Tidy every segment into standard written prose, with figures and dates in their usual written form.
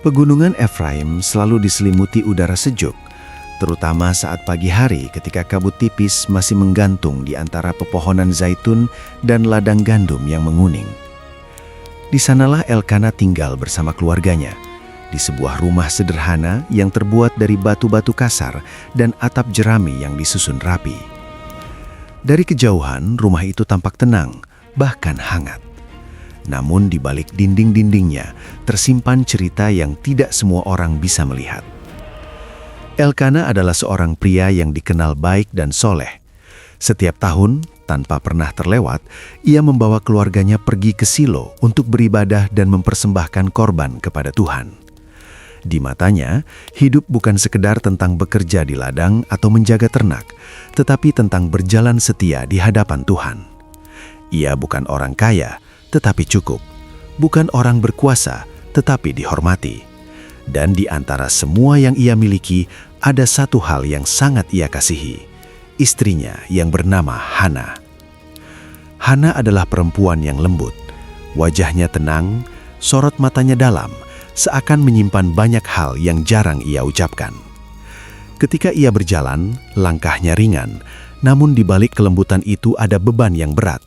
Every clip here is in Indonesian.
Pegunungan Efraim selalu diselimuti udara sejuk, terutama saat pagi hari ketika kabut tipis masih menggantung di antara pepohonan zaitun dan ladang gandum yang menguning. Di sanalah Elkana tinggal bersama keluarganya, di sebuah rumah sederhana yang terbuat dari batu-batu kasar dan atap jerami yang disusun rapi. Dari kejauhan, rumah itu tampak tenang, bahkan hangat. Namun di balik dinding-dindingnya tersimpan cerita yang tidak semua orang bisa melihat. Elkana adalah seorang pria yang dikenal baik dan soleh. Setiap tahun, tanpa pernah terlewat, ia membawa keluarganya pergi ke Silo untuk beribadah dan mempersembahkan korban kepada Tuhan. Di matanya, hidup bukan sekedar tentang bekerja di ladang atau menjaga ternak, tetapi tentang berjalan setia di hadapan Tuhan. Ia bukan orang kaya, tetapi cukup. Bukan orang berkuasa, tetapi dihormati. Dan di antara semua yang ia miliki, ada satu hal yang sangat ia kasihi, istrinya yang bernama Hana. Hana adalah perempuan yang lembut. Wajahnya tenang, sorot matanya dalam, seakan menyimpan banyak hal yang jarang ia ucapkan. Ketika ia berjalan, langkahnya ringan, namun di balik kelembutan itu ada beban yang berat.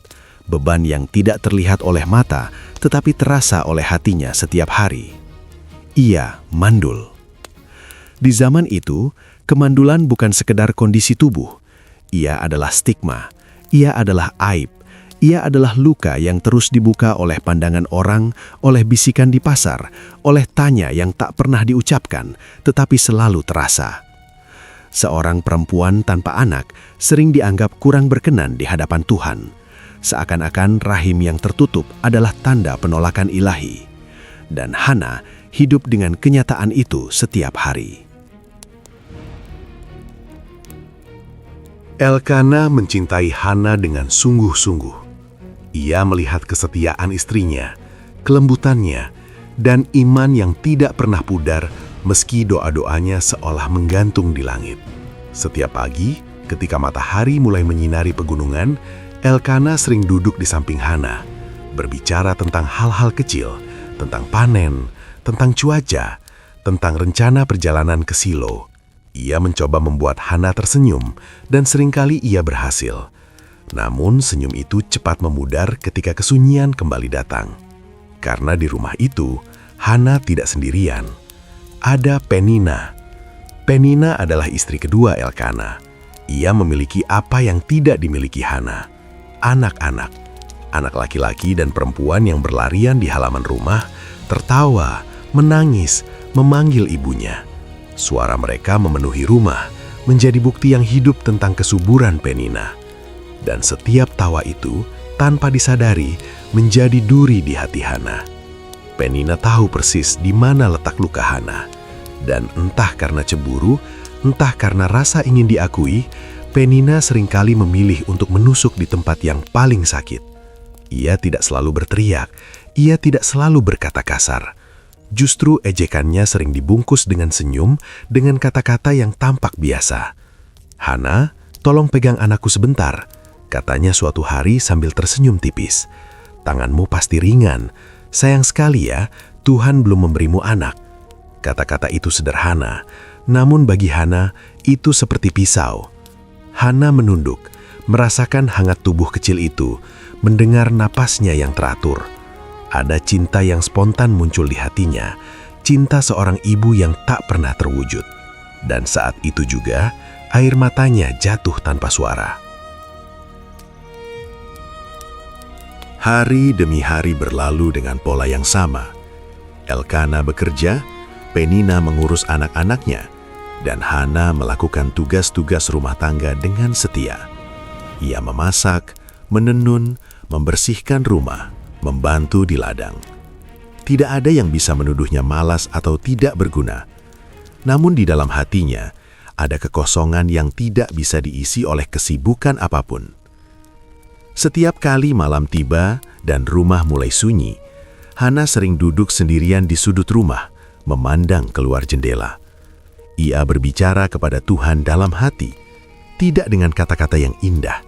Beban yang tidak terlihat oleh mata, tetapi terasa oleh hatinya setiap hari. Ia mandul. Di zaman itu, kemandulan bukan sekedar kondisi tubuh. Ia adalah stigma, ia adalah aib, ia adalah luka yang terus dibuka oleh pandangan orang, oleh bisikan di pasar, oleh tanya yang tak pernah diucapkan, tetapi selalu terasa. Seorang perempuan tanpa anak sering dianggap kurang berkenan di hadapan Tuhan. Seakan-akan rahim yang tertutup adalah tanda penolakan ilahi. Dan Hana hidup dengan kenyataan itu setiap hari. Elkana mencintai Hana dengan sungguh-sungguh. Ia melihat kesetiaan istrinya, kelembutannya, dan iman yang tidak pernah pudar meski doa-doanya seolah menggantung di langit. Setiap pagi, ketika matahari mulai menyinari pegunungan, Elkana sering duduk di samping Hana, berbicara tentang hal-hal kecil, tentang panen, tentang cuaca, tentang rencana perjalanan ke Silo. Ia mencoba membuat Hana tersenyum, dan seringkali ia berhasil. Namun senyum itu cepat memudar ketika kesunyian kembali datang. Karena di rumah itu, Hana tidak sendirian. Ada Penina. Penina adalah istri kedua Elkana. Ia memiliki apa yang tidak dimiliki Hana. Anak-anak. Anak laki-laki dan perempuan yang berlarian di halaman rumah, tertawa, menangis, memanggil ibunya. Suara mereka memenuhi rumah, menjadi bukti yang hidup tentang kesuburan Penina. Dan setiap tawa itu, tanpa disadari, menjadi duri di hati Hana. Penina tahu persis di mana letak luka Hana. Dan entah karena cemburu, entah karena rasa ingin diakui, Penina seringkali memilih untuk menusuk di tempat yang paling sakit. Ia tidak selalu berteriak, ia tidak selalu berkata kasar. Justru ejekannya sering dibungkus dengan senyum, dengan kata-kata yang tampak biasa. "Hana, tolong pegang anakku sebentar," katanya suatu hari sambil tersenyum tipis. "Tanganmu pasti ringan. Sayang sekali ya, Tuhan belum memberimu anak." Kata-kata itu sederhana, namun bagi Hana itu seperti pisau. Hana menunduk, merasakan hangat tubuh kecil itu, mendengar napasnya yang teratur. Ada cinta yang spontan muncul di hatinya, cinta seorang ibu yang tak pernah terwujud. Dan saat itu juga, air matanya jatuh tanpa suara. Hari demi hari berlalu dengan pola yang sama. Elkana bekerja, Penina mengurus anak-anaknya, dan Hana melakukan tugas-tugas rumah tangga dengan setia. Ia memasak, menenun, membersihkan rumah, membantu di ladang. Tidak ada yang bisa menuduhnya malas atau tidak berguna. Namun di dalam hatinya, ada kekosongan yang tidak bisa diisi oleh kesibukan apapun. Setiap kali malam tiba dan rumah mulai sunyi, Hana sering duduk sendirian di sudut rumah, memandang keluar jendela. Ia berbicara kepada Tuhan dalam hati, tidak dengan kata-kata yang indah,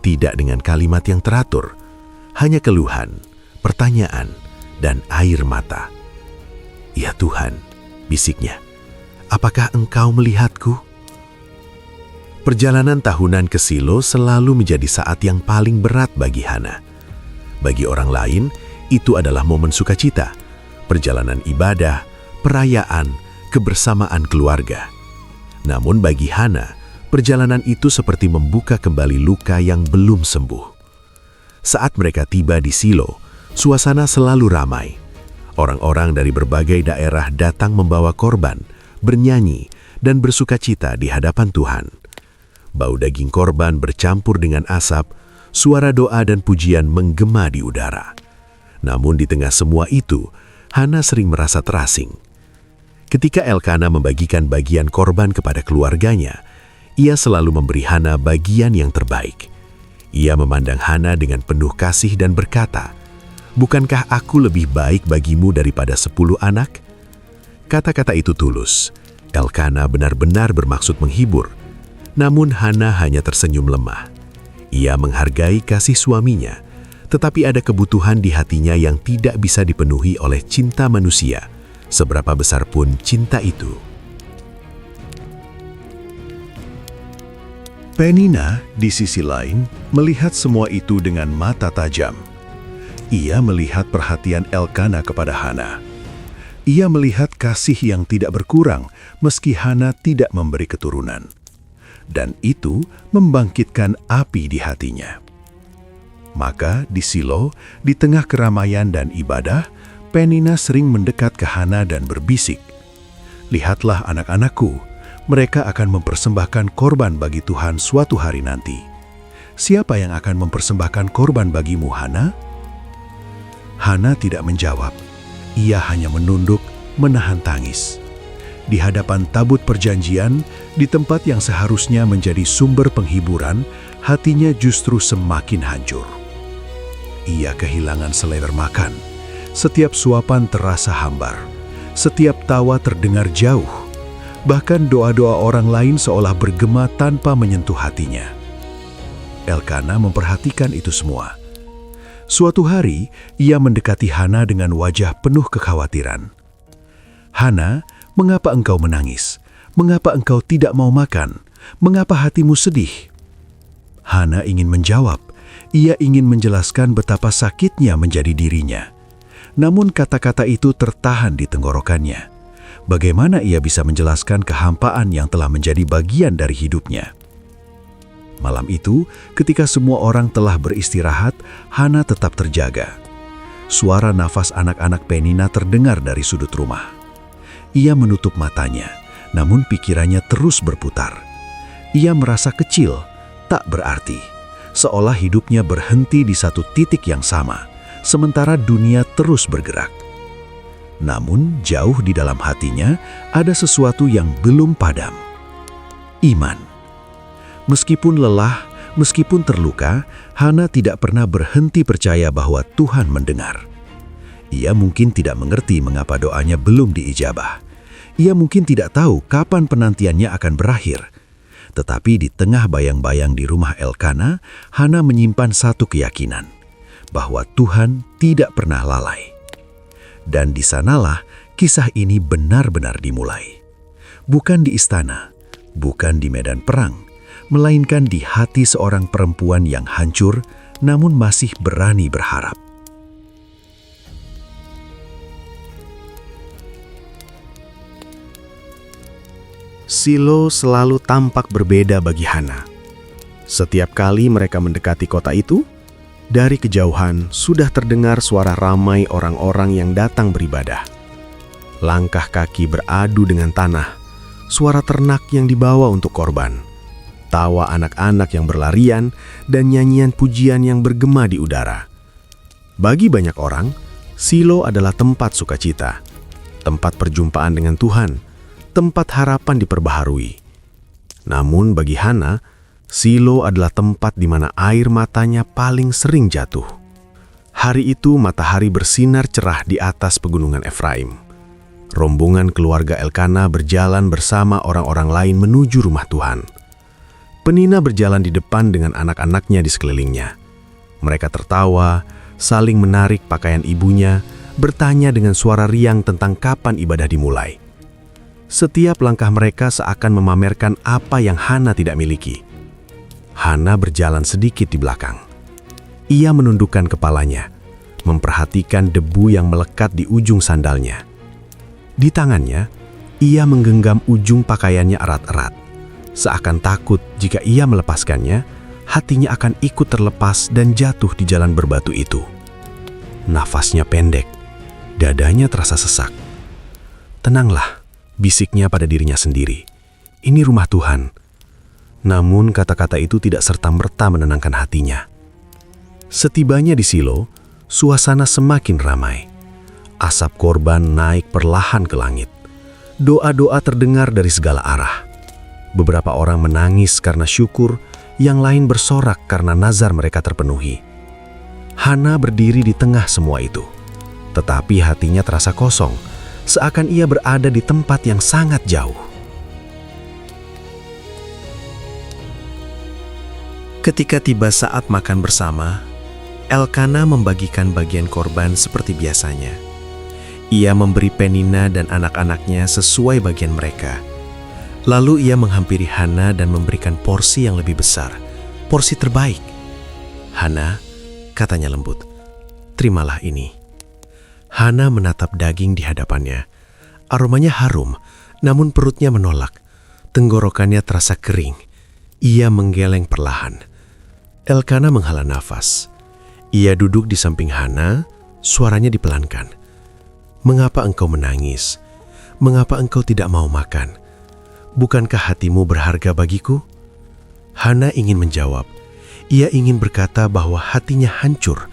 tidak dengan kalimat yang teratur, hanya keluhan, pertanyaan, dan air mata. "Ya Tuhan, bisiknya. "Apakah engkau melihatku?" Perjalanan tahunan ke Silo selalu menjadi saat yang paling berat bagi Hana. Bagi orang lain, itu adalah momen sukacita, perjalanan ibadah, perayaan, kebersamaan keluarga. Namun bagi Hana, perjalanan itu seperti membuka kembali luka yang belum sembuh. Saat mereka tiba di Silo, suasana selalu ramai. Orang-orang dari berbagai daerah datang membawa korban, bernyanyi, dan bersukacita di hadapan Tuhan. Bau daging korban bercampur dengan asap, suara doa dan pujian menggema di udara. Namun di tengah semua itu, Hana sering merasa terasing. Ketika Elkana membagikan bagian korban kepada keluarganya, ia selalu memberi Hana bagian yang terbaik. Ia memandang Hana dengan penuh kasih dan berkata, "Bukankah aku lebih baik bagimu daripada 10 anak?" Kata-kata itu tulus. Elkana benar-benar bermaksud menghibur. Namun Hana hanya tersenyum lemah. Ia menghargai kasih suaminya, tetapi ada kebutuhan di hatinya yang tidak bisa dipenuhi oleh cinta manusia, seberapa besar pun cinta itu. Penina, di sisi lain, melihat semua itu dengan mata tajam. Ia melihat perhatian Elkana kepada Hana. Ia melihat kasih yang tidak berkurang meski Hana tidak memberi keturunan. Dan itu membangkitkan api di hatinya. Maka di Silo, di tengah keramaian dan ibadah, Penina sering mendekat ke Hana dan berbisik, "Lihatlah anak-anakku, mereka akan mempersembahkan korban bagi Tuhan suatu hari nanti. Siapa yang akan mempersembahkan korban bagimu, Hana?" Hana tidak menjawab. Ia hanya menunduk, menahan tangis. Di hadapan tabut perjanjian, di tempat yang seharusnya menjadi sumber penghiburan, hatinya justru semakin hancur. Ia kehilangan selera makan. Setiap suapan terasa hambar. Setiap tawa terdengar jauh. Bahkan doa-doa orang lain seolah bergema tanpa menyentuh hatinya. Elkana memperhatikan itu semua. Suatu hari, ia mendekati Hana dengan wajah penuh kekhawatiran. "Hana, mengapa engkau menangis? Mengapa engkau tidak mau makan? Mengapa hatimu sedih?" Hana ingin menjawab. Ia ingin menjelaskan betapa sakitnya menjadi dirinya. Namun kata-kata itu tertahan di tenggorokannya. Bagaimana ia bisa menjelaskan kehampaan yang telah menjadi bagian dari hidupnya? Malam itu, ketika semua orang telah beristirahat, Hana tetap terjaga. Suara nafas anak-anak Penina terdengar dari sudut rumah. Ia menutup matanya, namun pikirannya terus berputar. Ia merasa kecil, tak berarti, seolah hidupnya berhenti di satu titik yang sama, sementara dunia terus bergerak. Namun, jauh di dalam hatinya ada sesuatu yang belum padam. Iman. Meskipun lelah, meskipun terluka, Hana tidak pernah berhenti percaya bahwa Tuhan mendengar. Ia mungkin tidak mengerti mengapa doanya belum diijabah. Ia mungkin tidak tahu kapan penantiannya akan berakhir. Tetapi di tengah bayang-bayang di rumah Elkana, Hana menyimpan satu keyakinan, bahwa Tuhan tidak pernah lalai. Dan di sanalah kisah ini benar-benar dimulai. Bukan di istana, bukan di medan perang, melainkan di hati seorang perempuan yang hancur, namun masih berani berharap. Silo selalu tampak berbeda bagi Hana. Setiap kali mereka mendekati kota itu, dari kejauhan sudah terdengar suara ramai orang-orang yang datang beribadah. Langkah kaki beradu dengan tanah, suara ternak yang dibawa untuk korban, tawa anak-anak yang berlarian, dan nyanyian pujian yang bergema di udara. Bagi banyak orang, Silo adalah tempat sukacita, tempat perjumpaan dengan Tuhan, tempat harapan diperbaharui. Namun bagi Hana, Silo adalah tempat di mana air matanya paling sering jatuh. Hari itu matahari bersinar cerah di atas pegunungan Efraim. Rombongan keluarga Elkana berjalan bersama orang-orang lain menuju rumah Tuhan. Penina berjalan di depan dengan anak-anaknya di sekelilingnya. Mereka tertawa, saling menarik pakaian ibunya, bertanya dengan suara riang tentang kapan ibadah dimulai. Setiap langkah mereka seakan memamerkan apa yang Hana tidak miliki. Hana berjalan sedikit di belakang. Ia menundukkan kepalanya, memperhatikan debu yang melekat di ujung sandalnya. Di tangannya, ia menggenggam ujung pakaiannya erat-erat. Seakan takut jika ia melepaskannya, hatinya akan ikut terlepas dan jatuh di jalan berbatu itu. Nafasnya pendek, dadanya terasa sesak. "Tenanglah," bisiknya pada dirinya sendiri. "Ini rumah Tuhan." Namun kata-kata itu tidak serta-merta menenangkan hatinya. Setibanya di Silo, suasana semakin ramai. Asap korban naik perlahan ke langit. Doa-doa terdengar dari segala arah. Beberapa orang menangis karena syukur, yang lain bersorak karena nazar mereka terpenuhi. Hana berdiri di tengah semua itu, tetapi hatinya terasa kosong, seakan ia berada di tempat yang sangat jauh. Ketika tiba saat makan bersama, Elkana membagikan bagian korban seperti biasanya. Ia memberi Penina dan anak-anaknya sesuai bagian mereka. Lalu ia menghampiri Hana dan memberikan porsi yang lebih besar, porsi terbaik. "Hana," katanya lembut, "terimalah ini." Hana menatap daging di hadapannya. Aromanya harum, namun perutnya menolak. Tenggorokannya terasa kering. Ia menggeleng perlahan. Elkana menghela nafas. Ia duduk di samping Hana, suaranya dipelankan. "Mengapa engkau menangis? Mengapa engkau tidak mau makan? Bukankah hatimu berharga bagiku?" Hana ingin menjawab. Ia ingin berkata bahwa hatinya hancur,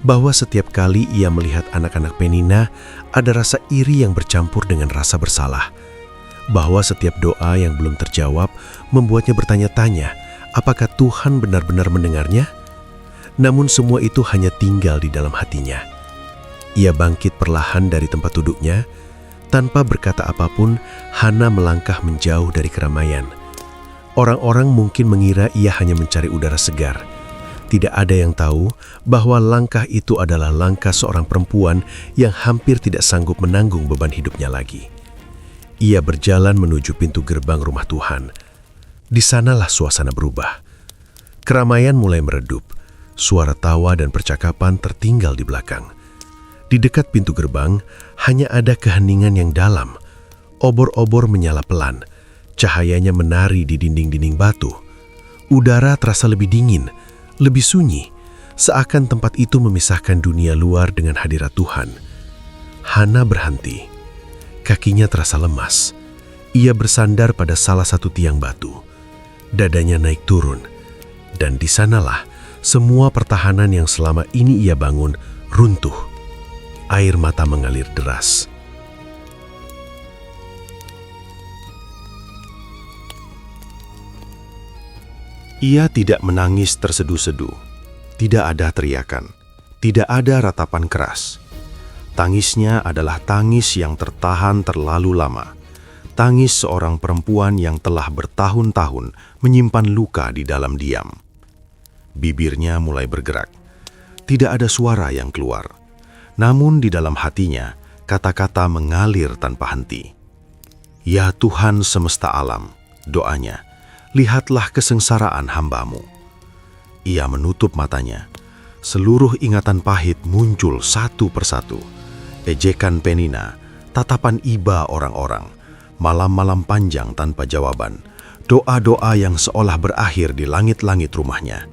bahwa setiap kali ia melihat anak-anak Penina, ada rasa iri yang bercampur dengan rasa bersalah. Bahwa setiap doa yang belum terjawab membuatnya bertanya-tanya, apakah Tuhan benar-benar mendengarnya? Namun semua itu hanya tinggal di dalam hatinya. Ia bangkit perlahan dari tempat duduknya. Tanpa berkata apapun, Hana melangkah menjauh dari keramaian. Orang-orang mungkin mengira ia hanya mencari udara segar. Tidak ada yang tahu bahwa langkah itu adalah langkah seorang perempuan yang hampir tidak sanggup menanggung beban hidupnya lagi. Ia berjalan menuju pintu gerbang rumah Tuhan. Di sanalah suasana berubah. Keramaian mulai meredup. Suara tawa dan percakapan tertinggal di belakang. Di dekat pintu gerbang, hanya ada keheningan yang dalam. Obor-obor menyala pelan. Cahayanya menari di dinding-dinding batu. Udara terasa lebih dingin, lebih sunyi, seakan tempat itu memisahkan dunia luar dengan hadirat Tuhan. Hana berhenti. Kakinya terasa lemas. Ia bersandar pada salah satu tiang batu. Dadanya naik turun. Dan di sanalah semua pertahanan yang selama ini ia bangun runtuh. Air mata mengalir deras. Ia tidak menangis terseduh-seduh. Tidak ada teriakan. Tidak ada ratapan keras. Tangisnya adalah tangis yang tertahan terlalu lama. Tangis seorang perempuan yang telah bertahun-tahun menyimpan luka di dalam diam. Bibirnya mulai bergerak. Tidak ada suara yang keluar. Namun di dalam hatinya, kata-kata mengalir tanpa henti. "Ya Tuhan semesta alam," doanya, "lihatlah kesengsaraan hamba-Mu." Ia menutup matanya. Seluruh ingatan pahit muncul satu persatu. Ejekan Penina, tatapan iba orang-orang, malam-malam panjang tanpa jawaban, doa-doa yang seolah berakhir di langit-langit rumahnya.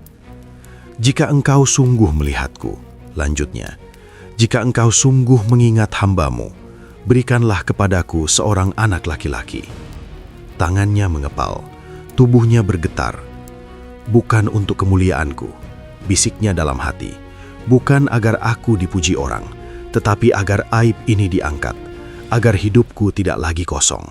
"Jika engkau sungguh melihatku," lanjutnya, "jika engkau sungguh mengingat hamba-Mu, berikanlah kepadaku seorang anak laki-laki." Tangannya mengepal, tubuhnya bergetar. "Bukan untuk kemuliaanku," bisiknya dalam hati, "bukan agar aku dipuji orang, tetapi agar aib ini diangkat, agar hidupku tidak lagi kosong."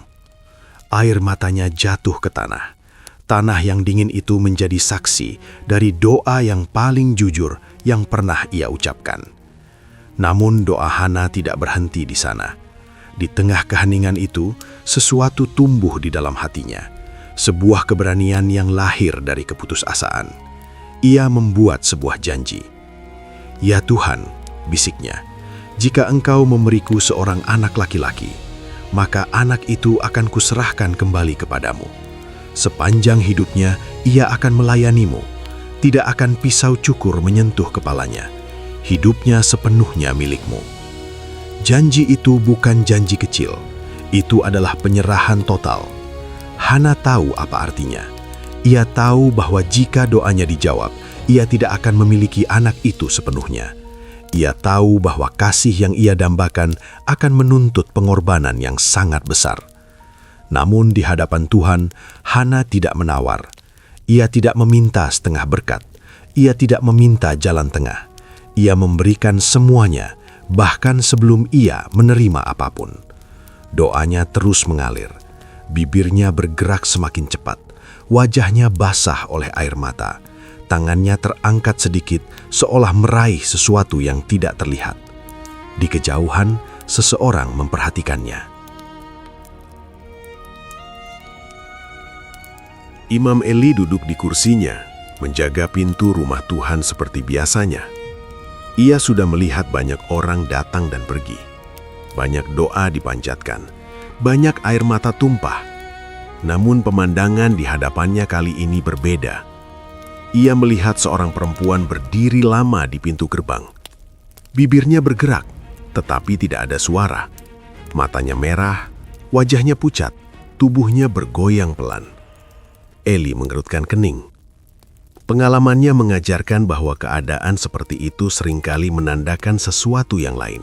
Air matanya jatuh ke tanah. Tanah yang dingin itu menjadi saksi dari doa yang paling jujur yang pernah ia ucapkan. Namun doa Hana tidak berhenti di sana. Di tengah keheningan itu, sesuatu tumbuh di dalam hatinya. Sebuah keberanian yang lahir dari keputusasaan. Ia membuat sebuah janji. "Ya Tuhan," bisiknya, "jika Engkau memberiku seorang anak laki-laki, maka anak itu akan kuserahkan kembali kepadamu. Sepanjang hidupnya ia akan melayanimu, tidak akan pisau cukur menyentuh kepalanya. Hidupnya sepenuhnya milikmu. Janji itu bukan janji kecil, itu adalah penyerahan total. Hana tahu apa artinya. Ia tahu bahwa jika doanya dijawab, ia tidak akan memiliki anak itu sepenuhnya. Ia tahu bahwa kasih yang ia dambakan akan menuntut pengorbanan yang sangat besar. Namun di hadapan Tuhan, Hana tidak menawar. Ia tidak meminta setengah berkat. Ia tidak meminta jalan tengah. Ia memberikan semuanya, bahkan sebelum ia menerima apapun. Doanya terus mengalir. Bibirnya bergerak semakin cepat. Wajahnya basah oleh air mata. Tangannya terangkat sedikit, seolah meraih sesuatu yang tidak terlihat. Di kejauhan, seseorang memperhatikannya. Imam Eli duduk di kursinya, menjaga pintu rumah Tuhan seperti biasanya. Ia sudah melihat banyak orang datang dan pergi. Banyak doa dipanjatkan, banyak air mata tumpah. Namun pemandangan di hadapannya kali ini berbeda. Ia melihat seorang perempuan berdiri lama di pintu gerbang. Bibirnya bergerak, tetapi tidak ada suara. Matanya merah, wajahnya pucat, tubuhnya bergoyang pelan. Eli mengerutkan kening. Pengalamannya mengajarkan bahwa keadaan seperti itu seringkali menandakan sesuatu yang lain.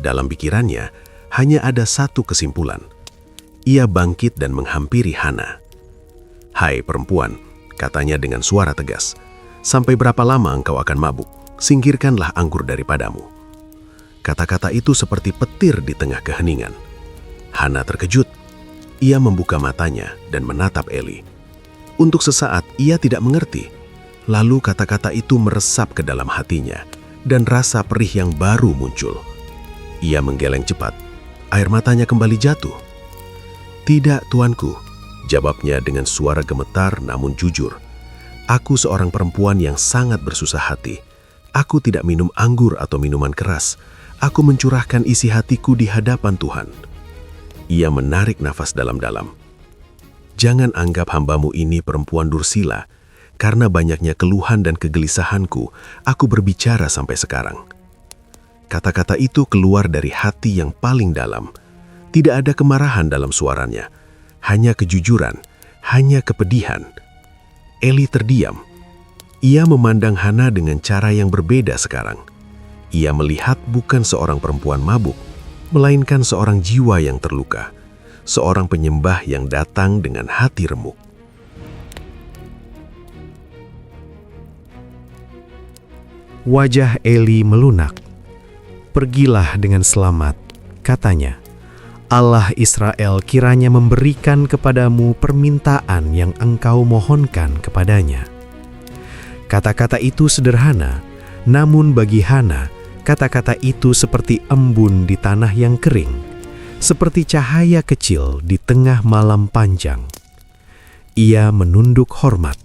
Dalam pikirannya, hanya ada satu kesimpulan. Ia bangkit dan menghampiri Hana. "Hai perempuan," katanya dengan suara tegas. "Sampai berapa lama engkau akan mabuk? Singkirkanlah anggur daripadamu." Kata-kata itu seperti petir di tengah keheningan. Hana terkejut. Ia membuka matanya dan menatap Eli. Untuk sesaat ia tidak mengerti. Lalu kata-kata itu meresap ke dalam hatinya dan rasa perih yang baru muncul. Ia menggeleng cepat. Air matanya kembali jatuh. "Tidak, tuanku," jawabnya dengan suara gemetar namun jujur. "Aku seorang perempuan yang sangat bersusah hati. Aku tidak minum anggur atau minuman keras. Aku mencurahkan isi hatiku di hadapan Tuhan." Ia menarik nafas dalam-dalam. "Jangan anggap hambamu ini perempuan dursila. Karena banyaknya keluhan dan kegelisahanku, aku berbicara sampai sekarang." Kata-kata itu keluar dari hati yang paling dalam. Tidak ada kemarahan dalam suaranya. Hanya kejujuran, hanya kepedihan. Eli terdiam. Ia memandang Hana dengan cara yang berbeda sekarang. Ia melihat bukan seorang perempuan mabuk, melainkan seorang jiwa yang terluka. Seorang penyembah yang datang dengan hati remuk. Wajah Eli melunak. "Pergilah dengan selamat," katanya. "Allah Israel kiranya memberikan kepadamu permintaan yang engkau mohonkan kepadanya." Kata-kata itu sederhana, namun bagi Hana, kata-kata itu seperti embun di tanah yang kering, seperti cahaya kecil di tengah malam panjang. Ia menunduk hormat.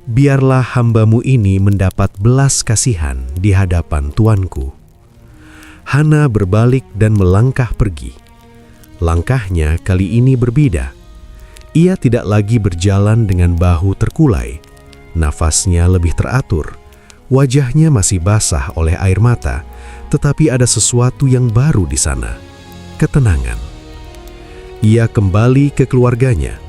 "Biarlah hambamu ini mendapat belas kasihan di hadapan tuanku." Hana berbalik dan melangkah pergi. Langkahnya kali ini berbeda. Ia tidak lagi berjalan dengan bahu terkulai. Nafasnya lebih teratur. Wajahnya masih basah oleh air mata, tetapi ada sesuatu yang baru di sana. Ketenangan. Ia kembali ke keluarganya.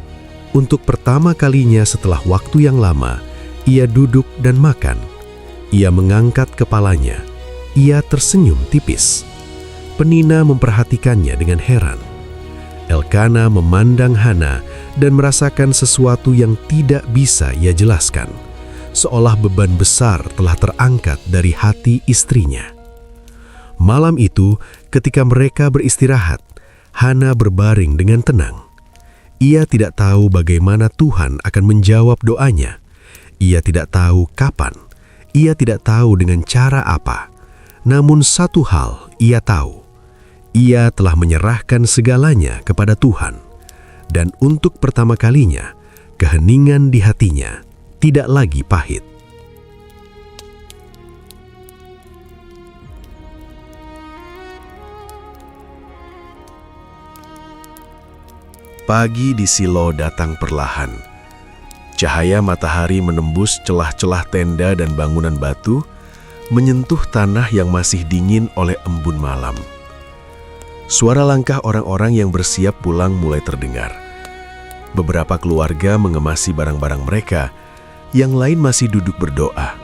Untuk pertama kalinya setelah waktu yang lama, ia duduk dan makan. Ia mengangkat kepalanya. Ia tersenyum tipis. Penina memperhatikannya dengan heran. Elkana memandang Hana dan merasakan sesuatu yang tidak bisa ia jelaskan, seolah beban besar telah terangkat dari hati istrinya. Malam itu, ketika mereka beristirahat, Hana berbaring dengan tenang. Ia tidak tahu bagaimana Tuhan akan menjawab doanya. Ia tidak tahu kapan. Ia tidak tahu dengan cara apa. Namun satu hal ia tahu. Ia telah menyerahkan segalanya kepada Tuhan. Dan untuk pertama kalinya, keheningan di hatinya tidak lagi pahit. Pagi di Silo datang perlahan. Cahaya matahari menembus celah-celah tenda dan bangunan batu, menyentuh tanah yang masih dingin oleh embun malam. Suara langkah orang-orang yang bersiap pulang mulai terdengar. Beberapa keluarga mengemasi barang-barang mereka, yang lain masih duduk berdoa,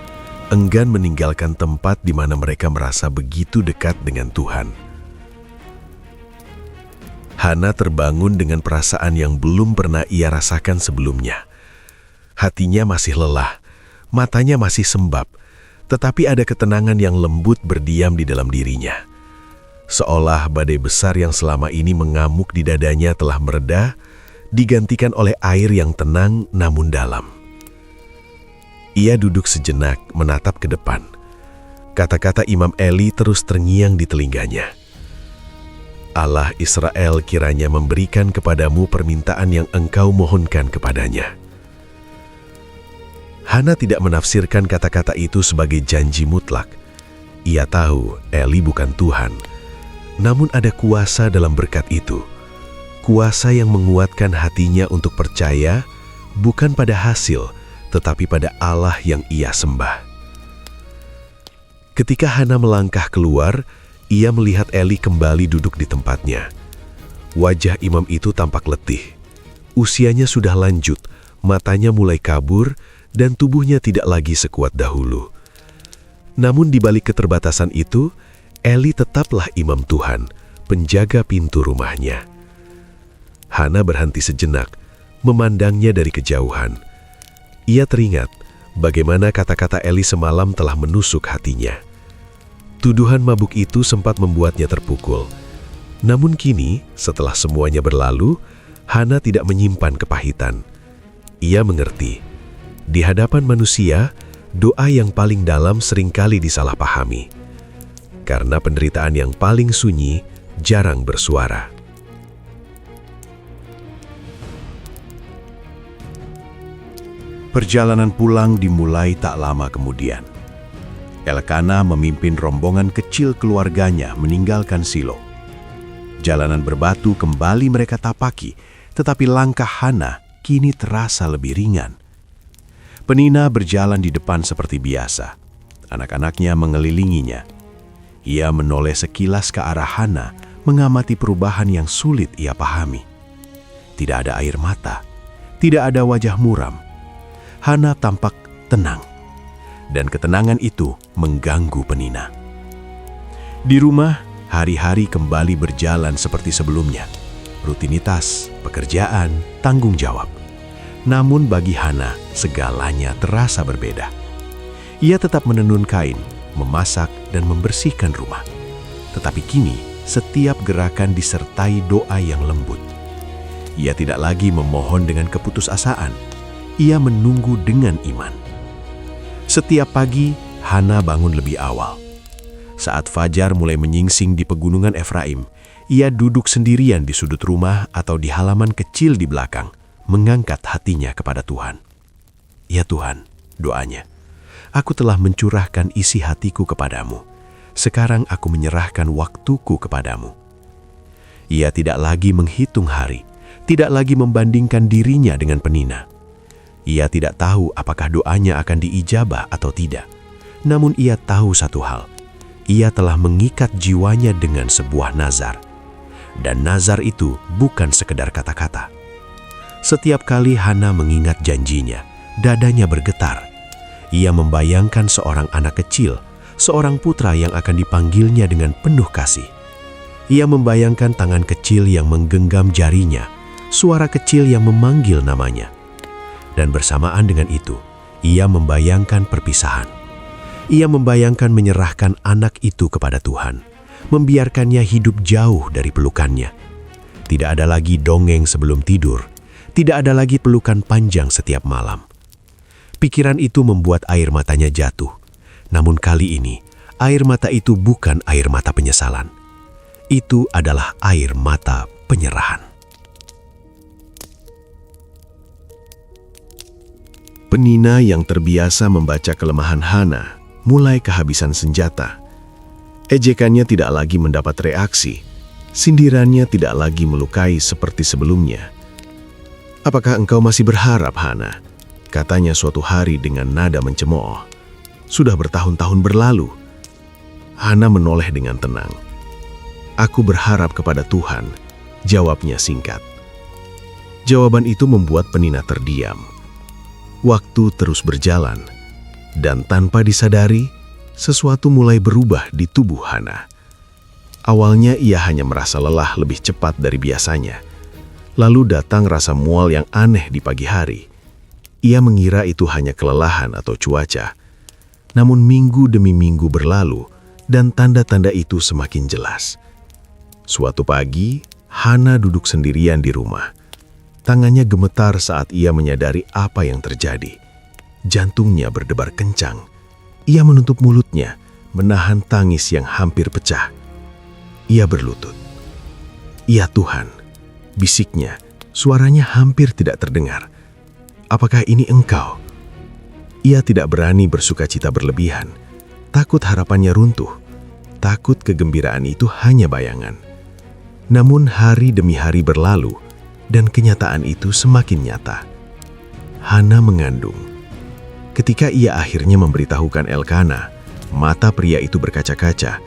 enggan meninggalkan tempat di mana mereka merasa begitu dekat dengan Tuhan. Hana terbangun dengan perasaan yang belum pernah ia rasakan sebelumnya. Hatinya masih lelah, matanya masih sembab, tetapi ada ketenangan yang lembut berdiam di dalam dirinya. Seolah badai besar yang selama ini mengamuk di dadanya telah mereda, digantikan oleh air yang tenang namun dalam. Ia duduk sejenak menatap ke depan. Kata-kata Imam Eli terus terngiang di telinganya. Allah Israel kiranya memberikan kepadamu permintaan yang engkau mohonkan kepadanya. Hana tidak menafsirkan kata-kata itu sebagai janji mutlak. Ia tahu Eli bukan Tuhan, namun ada kuasa dalam berkat itu. Kuasa yang menguatkan hatinya untuk percaya bukan pada hasil, tetapi pada Allah yang ia sembah. Ketika Hana melangkah keluar, ia melihat Eli kembali duduk di tempatnya. Wajah imam itu tampak letih. Usianya sudah lanjut, matanya mulai kabur, dan tubuhnya tidak lagi sekuat dahulu. Namun di balik keterbatasan itu, Eli tetaplah imam Tuhan, penjaga pintu rumahnya. Hana berhenti sejenak, memandangnya dari kejauhan. Ia teringat bagaimana kata-kata Eli semalam telah menusuk hatinya. Tuduhan mabuk itu sempat membuatnya terpukul. Namun kini, setelah semuanya berlalu, Hana tidak menyimpan kepahitan. Ia mengerti, di hadapan manusia, doa yang paling dalam seringkali disalahpahami. Karena penderitaan yang paling sunyi jarang bersuara. Perjalanan pulang dimulai tak lama kemudian. Elkana memimpin rombongan kecil keluarganya meninggalkan Silo. Jalanan berbatu kembali mereka tapaki, tetapi langkah Hana kini terasa lebih ringan. Penina berjalan di depan seperti biasa. Anak-anaknya mengelilinginya. Ia menoleh sekilas ke arah Hana, mengamati perubahan yang sulit ia pahami. Tidak ada air mata, tidak ada wajah muram. Hana tampak tenang, dan ketenangan itu mengganggu Penina. Di rumah, hari-hari kembali berjalan seperti sebelumnya. Rutinitas, pekerjaan, tanggung jawab. Namun bagi Hana, segalanya terasa berbeda. Ia tetap menenun kain, memasak, dan membersihkan rumah. Tetapi kini, setiap gerakan disertai doa yang lembut. Ia tidak lagi memohon dengan keputusasaan. Ia menunggu dengan iman. Setiap pagi, Hana bangun lebih awal. Saat fajar mulai menyingsing di pegunungan Efraim, ia duduk sendirian di sudut rumah atau di halaman kecil di belakang, mengangkat hatinya kepada Tuhan. Ya Tuhan, doanya, aku telah mencurahkan isi hatiku kepadamu. Sekarang aku menyerahkan waktuku kepadamu. Ia tidak lagi menghitung hari, tidak lagi membandingkan dirinya dengan Penina. Ia tidak tahu apakah doanya akan diijabah atau tidak. Namun ia tahu satu hal, ia telah mengikat jiwanya dengan sebuah nazar. Dan nazar itu bukan sekedar kata-kata. Setiap kali Hana mengingat janjinya, dadanya bergetar. Ia membayangkan seorang anak kecil, seorang putra yang akan dipanggilnya dengan penuh kasih. Ia membayangkan tangan kecil yang menggenggam jarinya, suara kecil yang memanggil namanya. Dan bersamaan dengan itu, ia membayangkan perpisahan. Ia membayangkan menyerahkan anak itu kepada Tuhan, membiarkannya hidup jauh dari pelukannya. Tidak ada lagi dongeng sebelum tidur, tidak ada lagi pelukan panjang setiap malam. Pikiran itu membuat air matanya jatuh. Namun kali ini, air mata itu bukan air mata penyesalan. Itu adalah air mata penyerahan. Penina yang terbiasa membaca kelemahan Hana mulai kehabisan senjata. Ejekannya tidak lagi mendapat reaksi. Sindirannya tidak lagi melukai seperti sebelumnya. "Apakah engkau masih berharap, Hana?" katanya suatu hari dengan nada mencemooh. "Sudah bertahun-tahun berlalu." Hana menoleh dengan tenang. "Aku berharap kepada Tuhan," jawabnya singkat. Jawaban itu membuat Penina terdiam. Waktu terus berjalan, dan tanpa disadari, sesuatu mulai berubah di tubuh Hana. Awalnya ia hanya merasa lelah lebih cepat dari biasanya. Lalu datang rasa mual yang aneh di pagi hari. Ia mengira itu hanya kelelahan atau cuaca. Namun minggu demi minggu berlalu, dan tanda-tanda itu semakin jelas. Suatu pagi, Hana duduk sendirian di rumah. Tangannya gemetar saat ia menyadari apa yang terjadi. Jantungnya berdebar kencang. Ia menutup mulutnya, menahan tangis yang hampir pecah. Ia berlutut. "Ya Tuhan," bisiknya, suaranya hampir tidak terdengar. "Apakah ini Engkau?" Ia tidak berani bersukacita berlebihan. Takut harapannya runtuh. Takut kegembiraan itu hanya bayangan. Namun hari demi hari berlalu, dan kenyataan itu semakin nyata. Hana mengandung. Ketika ia akhirnya memberitahukan Elkana, mata pria itu berkaca-kaca.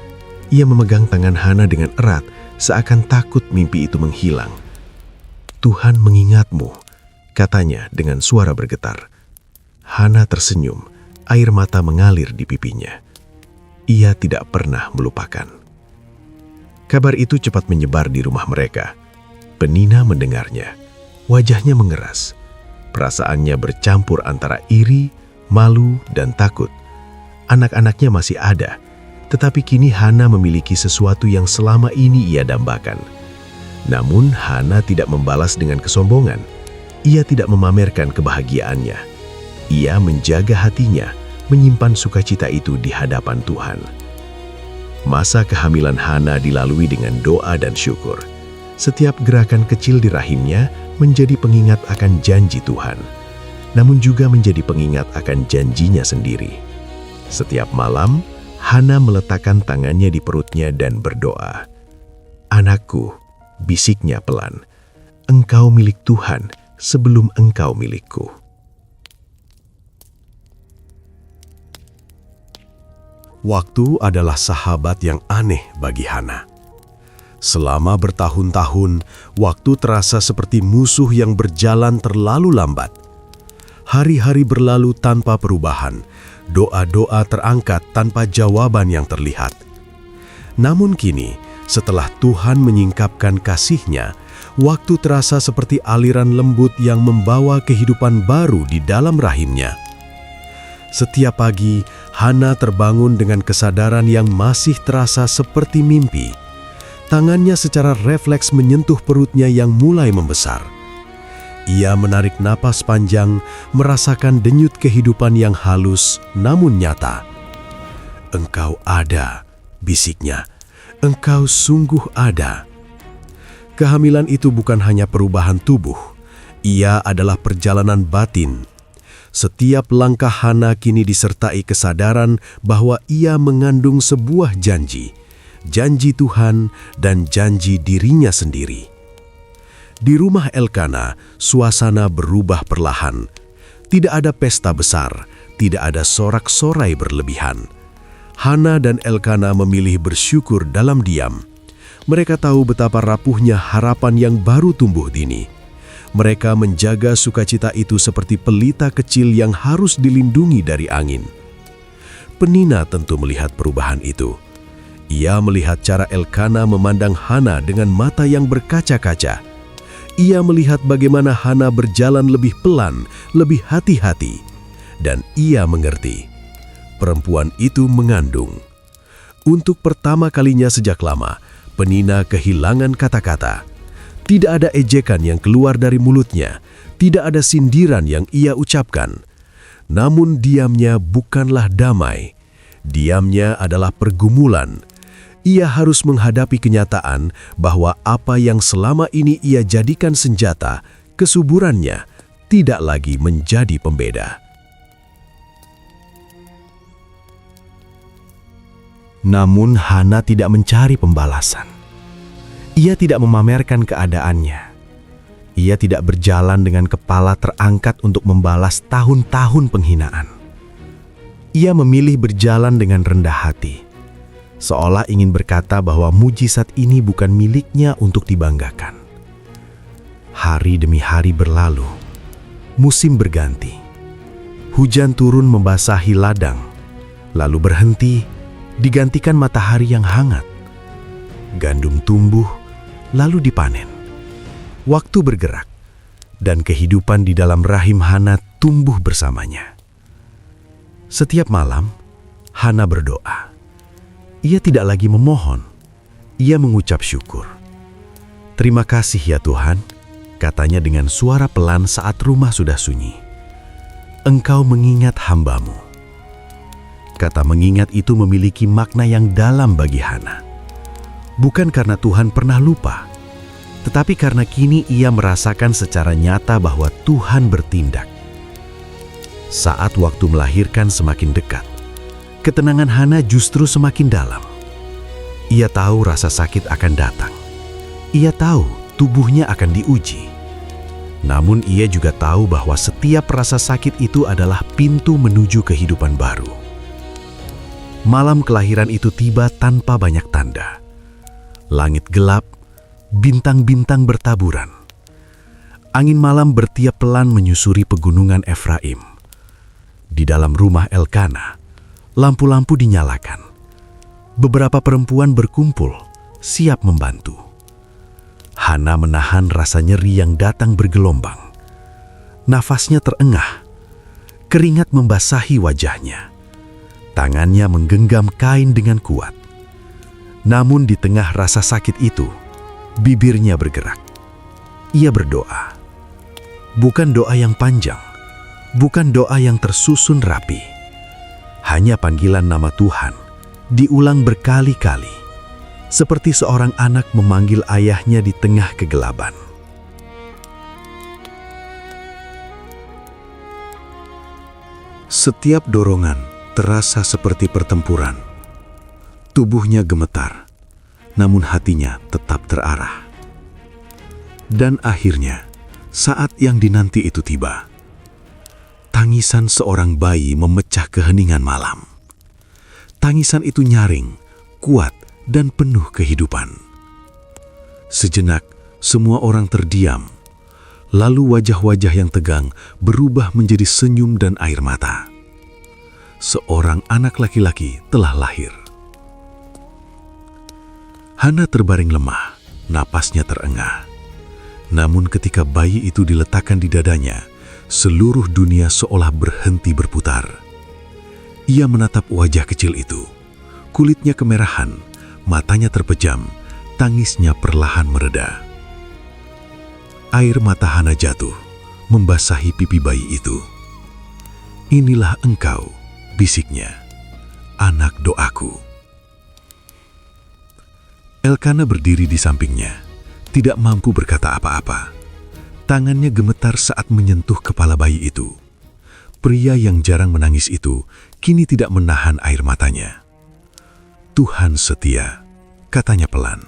Ia memegang tangan Hana dengan erat, seakan takut mimpi itu menghilang. "Tuhan mengingatmu," katanya dengan suara bergetar. Hana tersenyum, air mata mengalir di pipinya. Ia tidak pernah melupakan. Kabar itu cepat menyebar di rumah mereka. Penina mendengarnya. Wajahnya mengeras. Perasaannya bercampur antara iri, malu, dan takut. Anak-anaknya masih ada, tetapi kini Hana memiliki sesuatu yang selama ini ia dambakan. Namun Hana tidak membalas dengan kesombongan. Ia tidak memamerkan kebahagiaannya. Ia menjaga hatinya, menyimpan sukacita itu di hadapan Tuhan. Masa kehamilan Hana dilalui dengan doa dan syukur. Setiap gerakan kecil di rahimnya menjadi pengingat akan janji Tuhan, namun juga menjadi pengingat akan janjinya sendiri. Setiap malam, Hana meletakkan tangannya di perutnya dan berdoa. "Anakku," bisiknya pelan, "engkau milik Tuhan sebelum engkau milikku." Waktu adalah sahabat yang aneh bagi Hana. Selama bertahun-tahun, waktu terasa seperti musuh yang berjalan terlalu lambat. Hari-hari berlalu tanpa perubahan, doa-doa terangkat tanpa jawaban yang terlihat. Namun kini, setelah Tuhan menyingkapkan kasih-Nya, waktu terasa seperti aliran lembut yang membawa kehidupan baru di dalam rahimnya. Setiap pagi, Hana terbangun dengan kesadaran yang masih terasa seperti mimpi. Tangannya secara refleks menyentuh perutnya yang mulai membesar. Ia menarik napas panjang, merasakan denyut kehidupan yang halus namun nyata. "Engkau ada," bisiknya. "Engkau sungguh ada." Kehamilan itu bukan hanya perubahan tubuh, ia adalah perjalanan batin. Setiap langkah Hana kini disertai kesadaran bahwa ia mengandung sebuah janji, janji Tuhan dan janji dirinya sendiri. Di rumah Elkana, suasana berubah perlahan. Tidak ada pesta besar, tidak ada sorak-sorai berlebihan. Hana dan Elkana memilih bersyukur dalam diam. Mereka tahu betapa rapuhnya harapan yang baru tumbuh dini. Mereka menjaga sukacita itu seperti pelita kecil yang harus dilindungi dari angin. Penina tentu melihat perubahan itu. Ia melihat cara Elkana memandang Hana dengan mata yang berkaca-kaca. Ia melihat bagaimana Hana berjalan lebih pelan, lebih hati-hati. Dan ia mengerti, perempuan itu mengandung. Untuk pertama kalinya sejak lama, Penina kehilangan kata-kata. Tidak ada ejekan yang keluar dari mulutnya, tidak ada sindiran yang ia ucapkan. Namun diamnya bukanlah damai. Diamnya adalah pergumulan. Ia harus menghadapi kenyataan bahwa apa yang selama ini ia jadikan senjata, kesuburannya, tidak lagi menjadi pembeda. Namun Hana tidak mencari pembalasan. Ia tidak memamerkan keadaannya. Ia tidak berjalan dengan kepala terangkat untuk membalas tahun-tahun penghinaan. Ia memilih berjalan dengan rendah hati, seolah ingin berkata bahwa mujizat ini bukan miliknya untuk dibanggakan. Hari demi hari berlalu, musim berganti. Hujan turun membasahi ladang, lalu berhenti, digantikan matahari yang hangat. Gandum tumbuh, lalu dipanen. Waktu bergerak, dan kehidupan di dalam rahim Hana tumbuh bersamanya. Setiap malam, Hana berdoa. Ia tidak lagi memohon, ia mengucap syukur. "Terima kasih ya Tuhan," katanya dengan suara pelan saat rumah sudah sunyi. "Engkau mengingat hamba-Mu." Kata mengingat itu memiliki makna yang dalam bagi Hana. Bukan karena Tuhan pernah lupa, tetapi karena kini ia merasakan secara nyata bahwa Tuhan bertindak. Saat waktu melahirkan semakin dekat, ketenangan Hana justru semakin dalam. Ia tahu rasa sakit akan datang. Ia tahu tubuhnya akan diuji. Namun ia juga tahu bahwa setiap rasa sakit itu adalah pintu menuju kehidupan baru. Malam kelahiran itu tiba tanpa banyak tanda. Langit gelap, bintang-bintang bertaburan. Angin malam bertiup pelan menyusuri pegunungan Efraim. Di dalam rumah Elkana, lampu-lampu dinyalakan. Beberapa perempuan berkumpul, siap membantu. Hana menahan rasa nyeri yang datang bergelombang. Nafasnya terengah, keringat membasahi wajahnya. Tangannya menggenggam kain dengan kuat. Namun di tengah rasa sakit itu, bibirnya bergerak. Ia berdoa. Bukan doa yang panjang, bukan doa yang tersusun rapi. Hanya panggilan nama Tuhan, diulang berkali-kali. Seperti seorang anak memanggil ayahnya di tengah kegelapan. Setiap dorongan terasa seperti pertempuran. Tubuhnya gemetar, namun hatinya tetap terarah. Dan akhirnya, saat yang dinanti itu tiba. Tangisan seorang bayi memecah keheningan malam. Tangisan itu nyaring, kuat, dan penuh kehidupan. Sejenak, semua orang terdiam. Lalu wajah-wajah yang tegang berubah menjadi senyum dan air mata. Seorang anak laki-laki telah lahir. Hana terbaring lemah, napasnya terengah. Namun ketika bayi itu diletakkan di dadanya, seluruh dunia seolah berhenti berputar. Ia menatap wajah kecil itu. Kulitnya kemerahan, matanya terpejam, tangisnya perlahan mereda. Air mata Hana jatuh, membasahi pipi bayi itu. "Inilah engkau," bisiknya, "anak doaku." Elkana berdiri di sampingnya, tidak mampu berkata apa-apa. Tangannya gemetar saat menyentuh kepala bayi itu. Pria yang jarang menangis itu kini tidak menahan air matanya. "Tuhan setia," katanya pelan.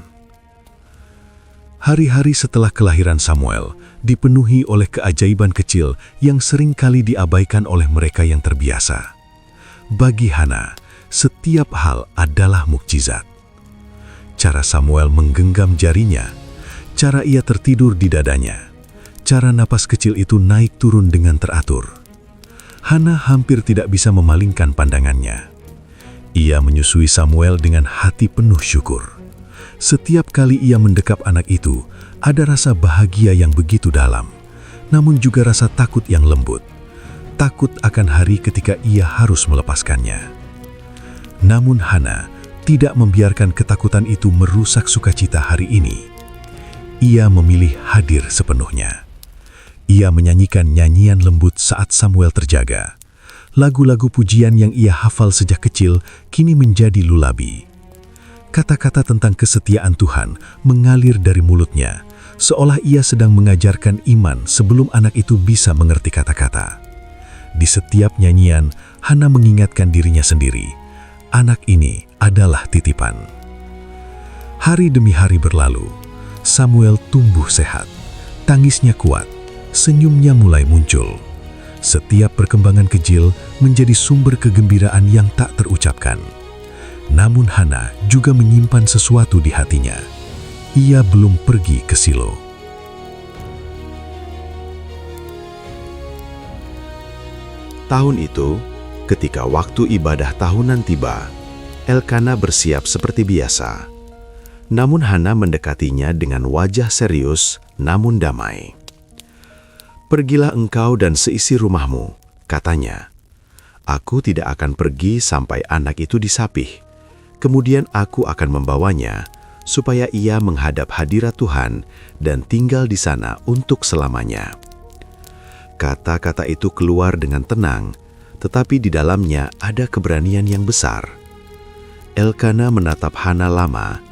Hari-hari setelah kelahiran Samuel dipenuhi oleh keajaiban kecil yang sering kali diabaikan oleh mereka yang terbiasa. Bagi Hana, setiap hal adalah mukjizat. Cara Samuel menggenggam jarinya, cara ia tertidur di dadanya, cara napas kecil itu naik turun dengan teratur. Hana hampir tidak bisa memalingkan pandangannya. Ia menyusui Samuel dengan hati penuh syukur. Setiap kali ia mendekap anak itu, ada rasa bahagia yang begitu dalam, namun juga rasa takut yang lembut. Takut akan hari ketika ia harus melepaskannya. Namun Hana tidak membiarkan ketakutan itu merusak sukacita hari ini. Ia memilih hadir sepenuhnya. Ia menyanyikan nyanyian lembut saat Samuel terjaga. Lagu-lagu pujian yang ia hafal sejak kecil kini menjadi lulabi. Kata-kata tentang kesetiaan Tuhan mengalir dari mulutnya, seolah ia sedang mengajarkan iman sebelum anak itu bisa mengerti kata-kata. Di setiap nyanyian, Hana mengingatkan dirinya sendiri, anak ini adalah titipan. Hari demi hari berlalu, Samuel tumbuh sehat. Tangisnya kuat, senyumnya mulai muncul. Setiap perkembangan kecil menjadi sumber kegembiraan yang tak terucapkan. Namun Hana juga menyimpan sesuatu di hatinya. Ia belum pergi ke Silo. Tahun itu, ketika waktu ibadah tahunan tiba, Elkana bersiap seperti biasa. Namun Hana mendekatinya dengan wajah serius namun damai. "Pergilah engkau dan seisi rumahmu," katanya. "Aku tidak akan pergi sampai anak itu disapih. Kemudian aku akan membawanya supaya ia menghadap hadirat Tuhan dan tinggal di sana untuk selamanya." Kata-kata itu keluar dengan tenang, tetapi di dalamnya ada keberanian yang besar. Elkana menatap Hana lama.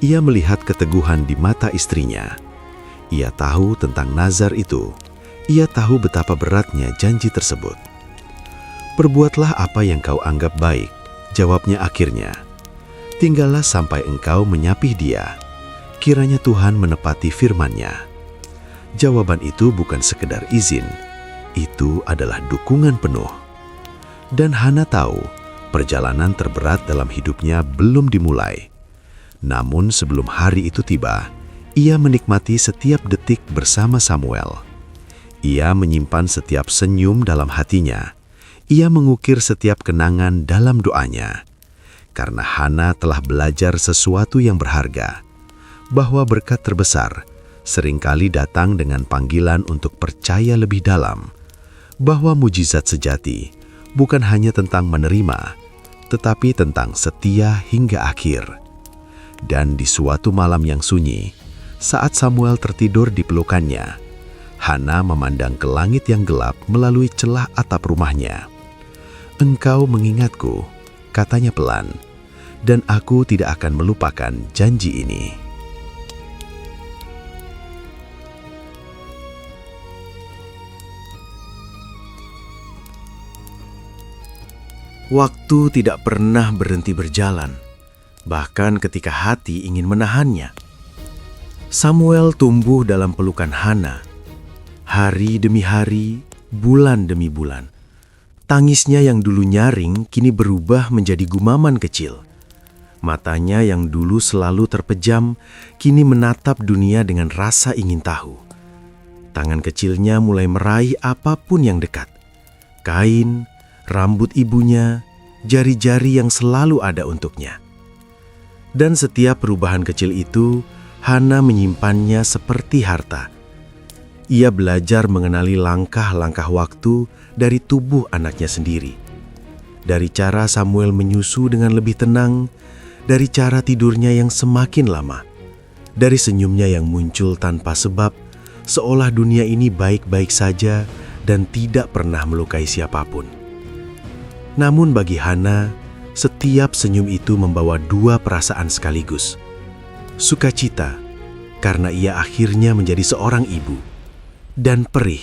Ia melihat keteguhan di mata istrinya. Ia tahu tentang nazar itu. Ia tahu betapa beratnya janji tersebut. "Perbuatlah apa yang kau anggap baik," jawabnya akhirnya. "Tinggallah sampai engkau menyapih dia. Kiranya Tuhan menepati firman-Nya." Jawaban itu bukan sekedar izin, itu adalah dukungan penuh. Dan Hana tahu, perjalanan terberat dalam hidupnya belum dimulai. Namun sebelum hari itu tiba, ia menikmati setiap detik bersama Samuel. Ia menyimpan setiap senyum dalam hatinya. Ia mengukir setiap kenangan dalam doanya. Karena Hana telah belajar sesuatu yang berharga, bahwa berkat terbesar seringkali datang dengan panggilan untuk percaya lebih dalam, bahwa mujizat sejati bukan hanya tentang menerima, tetapi tentang setia hingga akhir. Dan di suatu malam yang sunyi, saat Samuel tertidur di pelukannya, Hana memandang ke langit yang gelap melalui celah atap rumahnya. "Engkau mengingatku," katanya pelan, "dan aku tidak akan melupakan janji ini." Waktu tidak pernah berhenti berjalan, bahkan ketika hati ingin menahannya. Samuel tumbuh dalam pelukan Hana. Hari demi hari, bulan demi bulan. Tangisnya yang dulu nyaring kini berubah menjadi gumaman kecil. Matanya yang dulu selalu terpejam, kini menatap dunia dengan rasa ingin tahu. Tangan kecilnya mulai meraih apapun yang dekat. Kain, rambut ibunya, jari-jari yang selalu ada untuknya. Dan setiap perubahan kecil itu, Hana menyimpannya seperti harta. Ia belajar mengenali langkah-langkah waktu dari tubuh anaknya sendiri. Dari cara Samuel menyusu dengan lebih tenang, dari cara tidurnya yang semakin lama, dari senyumnya yang muncul tanpa sebab, seolah dunia ini baik-baik saja dan tidak pernah melukai siapapun. Namun bagi Hana, setiap senyum itu membawa dua perasaan sekaligus. Sukacita, karena ia akhirnya menjadi seorang ibu. Dan perih,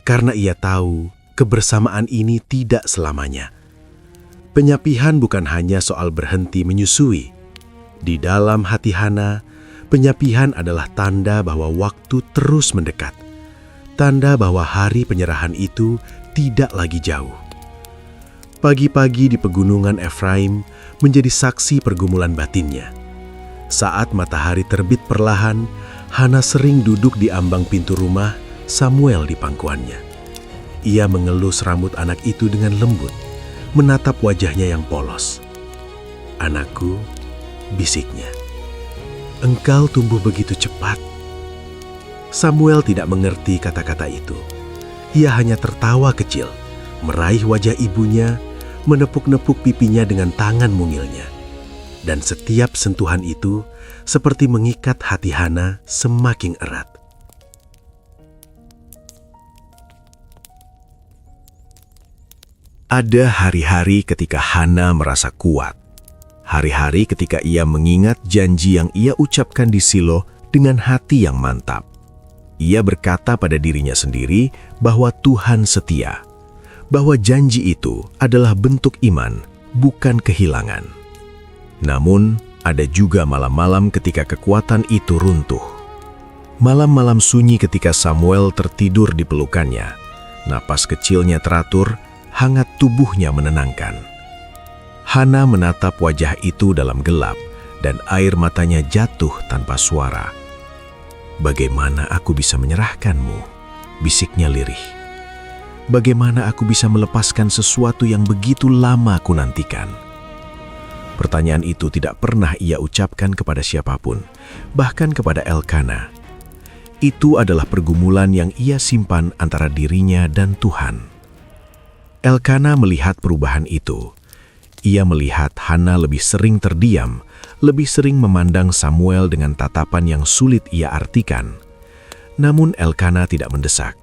karena ia tahu kebersamaan ini tidak selamanya. Penyapihan bukan hanya soal berhenti menyusui. Di dalam hati Hana, penyapihan adalah tanda bahwa waktu terus mendekat. Tanda bahwa hari penyerahan itu tidak lagi jauh. Pagi-pagi di pegunungan Efraim menjadi saksi pergumulan batinnya. Saat matahari terbit perlahan, Hana sering duduk di ambang pintu rumah Samuel di pangkuannya. Ia mengelus rambut anak itu dengan lembut, menatap wajahnya yang polos. "Anakku," bisiknya, "engkau tumbuh begitu cepat." Samuel tidak mengerti kata-kata itu. Ia hanya tertawa kecil, meraih wajah ibunya, menepuk-nepuk pipinya dengan tangan mungilnya. Dan setiap sentuhan itu seperti mengikat hati Hana semakin erat. Ada hari-hari ketika Hana merasa kuat. Hari-hari ketika ia mengingat janji yang ia ucapkan di Silo dengan hati yang mantap. Ia berkata pada dirinya sendiri bahwa Tuhan setia, bahwa janji itu adalah bentuk iman, bukan kehilangan. Namun, ada juga malam-malam ketika kekuatan itu runtuh. Malam-malam sunyi ketika Samuel tertidur di pelukannya. Napas kecilnya teratur, hangat tubuhnya menenangkan. Hana menatap wajah itu dalam gelap, dan air matanya jatuh tanpa suara. "Bagaimana aku bisa menyerahkanmu?" bisiknya lirih. "Bagaimana aku bisa melepaskan sesuatu yang begitu lama aku nantikan?" Pertanyaan itu tidak pernah ia ucapkan kepada siapapun, bahkan kepada Elkana. Itu adalah pergumulan yang ia simpan antara dirinya dan Tuhan. Elkana melihat perubahan itu. Ia melihat Hana lebih sering terdiam, lebih sering memandang Samuel dengan tatapan yang sulit ia artikan. Namun Elkana tidak mendesak.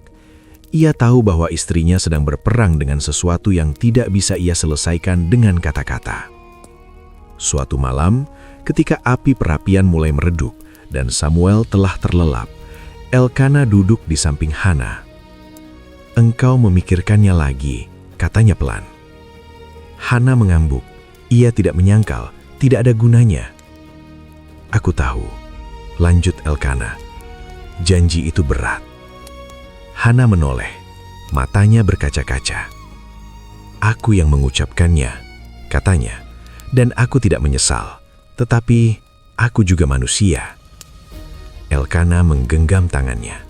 Ia tahu bahwa istrinya sedang berperang dengan sesuatu yang tidak bisa ia selesaikan dengan kata-kata. Suatu malam, ketika api perapian mulai meredup dan Samuel telah terlelap, Elkana duduk di samping Hana. "Engkau memikirkannya lagi," katanya pelan. Hana mengangguk. Ia tidak menyangkal, tidak ada gunanya. "Aku tahu," lanjut Elkana. "Janji itu berat." Hana menoleh, matanya berkaca-kaca. "Aku yang mengucapkannya," katanya, "dan aku tidak menyesal, tetapi aku juga manusia." Elkana menggenggam tangannya.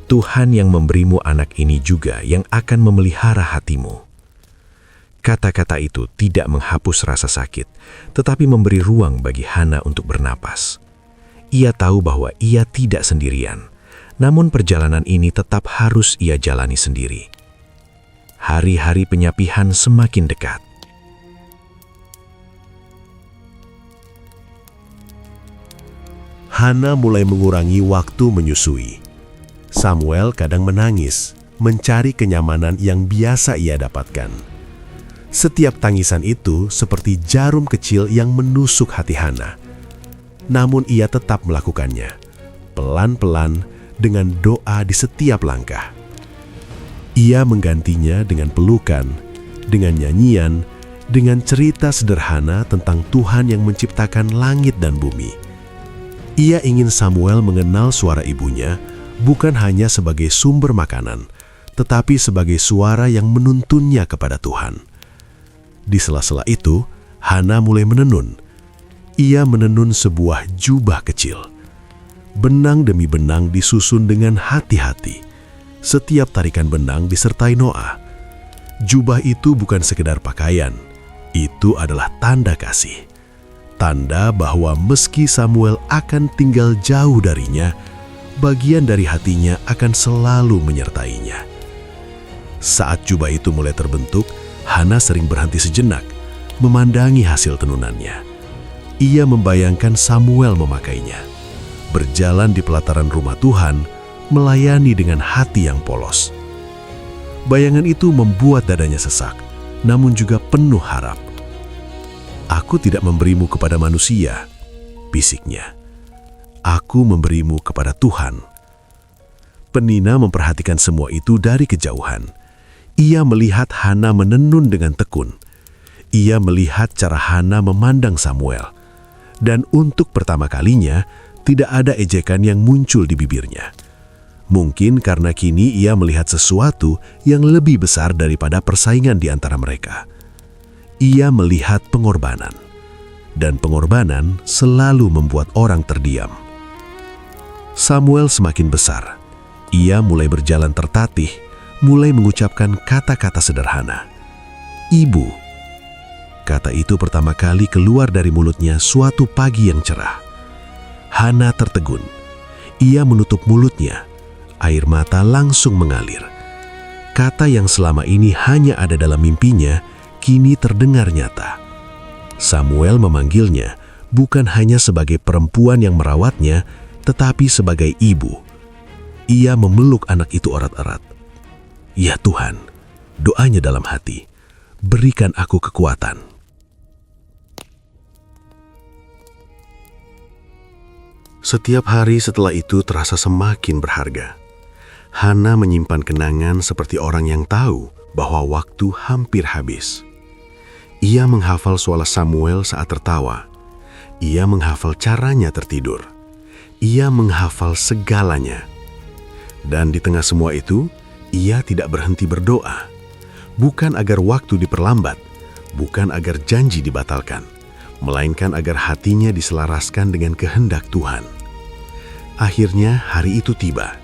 "Tuhan yang memberimu anak ini juga yang akan memelihara hatimu." Kata-kata itu tidak menghapus rasa sakit, tetapi memberi ruang bagi Hana untuk bernapas. Ia tahu bahwa ia tidak sendirian, namun perjalanan ini tetap harus ia jalani sendiri. Hari-hari penyapihan semakin dekat. Hana mulai mengurangi waktu menyusui. Samuel kadang menangis, mencari kenyamanan yang biasa ia dapatkan. Setiap tangisan itu seperti jarum kecil yang menusuk hati Hana. Namun ia tetap melakukannya, pelan-pelan dengan doa di setiap langkah. Ia menggantinya dengan pelukan, dengan nyanyian, dengan cerita sederhana tentang Tuhan yang menciptakan langit dan bumi. Ia ingin Samuel mengenal suara ibunya bukan hanya sebagai sumber makanan, tetapi sebagai suara yang menuntunnya kepada Tuhan. Di sela-sela itu, Hana mulai menenun. Ia menenun sebuah jubah kecil. Benang demi benang disusun dengan hati-hati. Setiap tarikan benang disertai doa. Jubah itu bukan sekedar pakaian, itu adalah tanda kasih. Tanda bahwa meski Samuel akan tinggal jauh darinya, bagian dari hatinya akan selalu menyertainya. Saat jubah itu mulai terbentuk, Hana sering berhenti sejenak, memandangi hasil tenunannya. Ia membayangkan Samuel memakainya, berjalan di pelataran rumah Tuhan, melayani dengan hati yang polos. Bayangan itu membuat dadanya sesak, namun juga penuh harap. "Aku tidak memberimu kepada manusia," bisiknya. "Aku memberimu kepada Tuhan." Penina memperhatikan semua itu dari kejauhan. Ia melihat Hana menenun dengan tekun. Ia melihat cara Hana memandang Samuel. Dan untuk pertama kalinya, tidak ada ejekan yang muncul di bibirnya. Mungkin karena kini ia melihat sesuatu yang lebih besar daripada persaingan di antara mereka. Ia melihat pengorbanan, dan pengorbanan selalu membuat orang terdiam. Samuel semakin besar. Ia mulai berjalan tertatih, mulai mengucapkan kata-kata sederhana. "Ibu." Kata itu pertama kali keluar dari mulutnya suatu pagi yang cerah. Hana tertegun. Ia menutup mulutnya. Air mata langsung mengalir. Kata yang selama ini hanya ada dalam mimpinya, kini terdengar nyata. Samuel memanggilnya bukan hanya sebagai perempuan yang merawatnya, tetapi sebagai ibu. Ia memeluk anak itu erat-erat. "Ya Tuhan," doanya dalam hati, "berikan aku kekuatan." Setiap hari setelah itu terasa semakin berharga. Hana menyimpan kenangan seperti orang yang tahu bahwa waktu hampir habis. Ia menghafal suara Samuel saat tertawa. Ia menghafal caranya tertidur. Ia menghafal segalanya. Dan di tengah semua itu, ia tidak berhenti berdoa. Bukan agar waktu diperlambat, bukan agar janji dibatalkan, melainkan agar hatinya diselaraskan dengan kehendak Tuhan. Akhirnya hari itu tiba.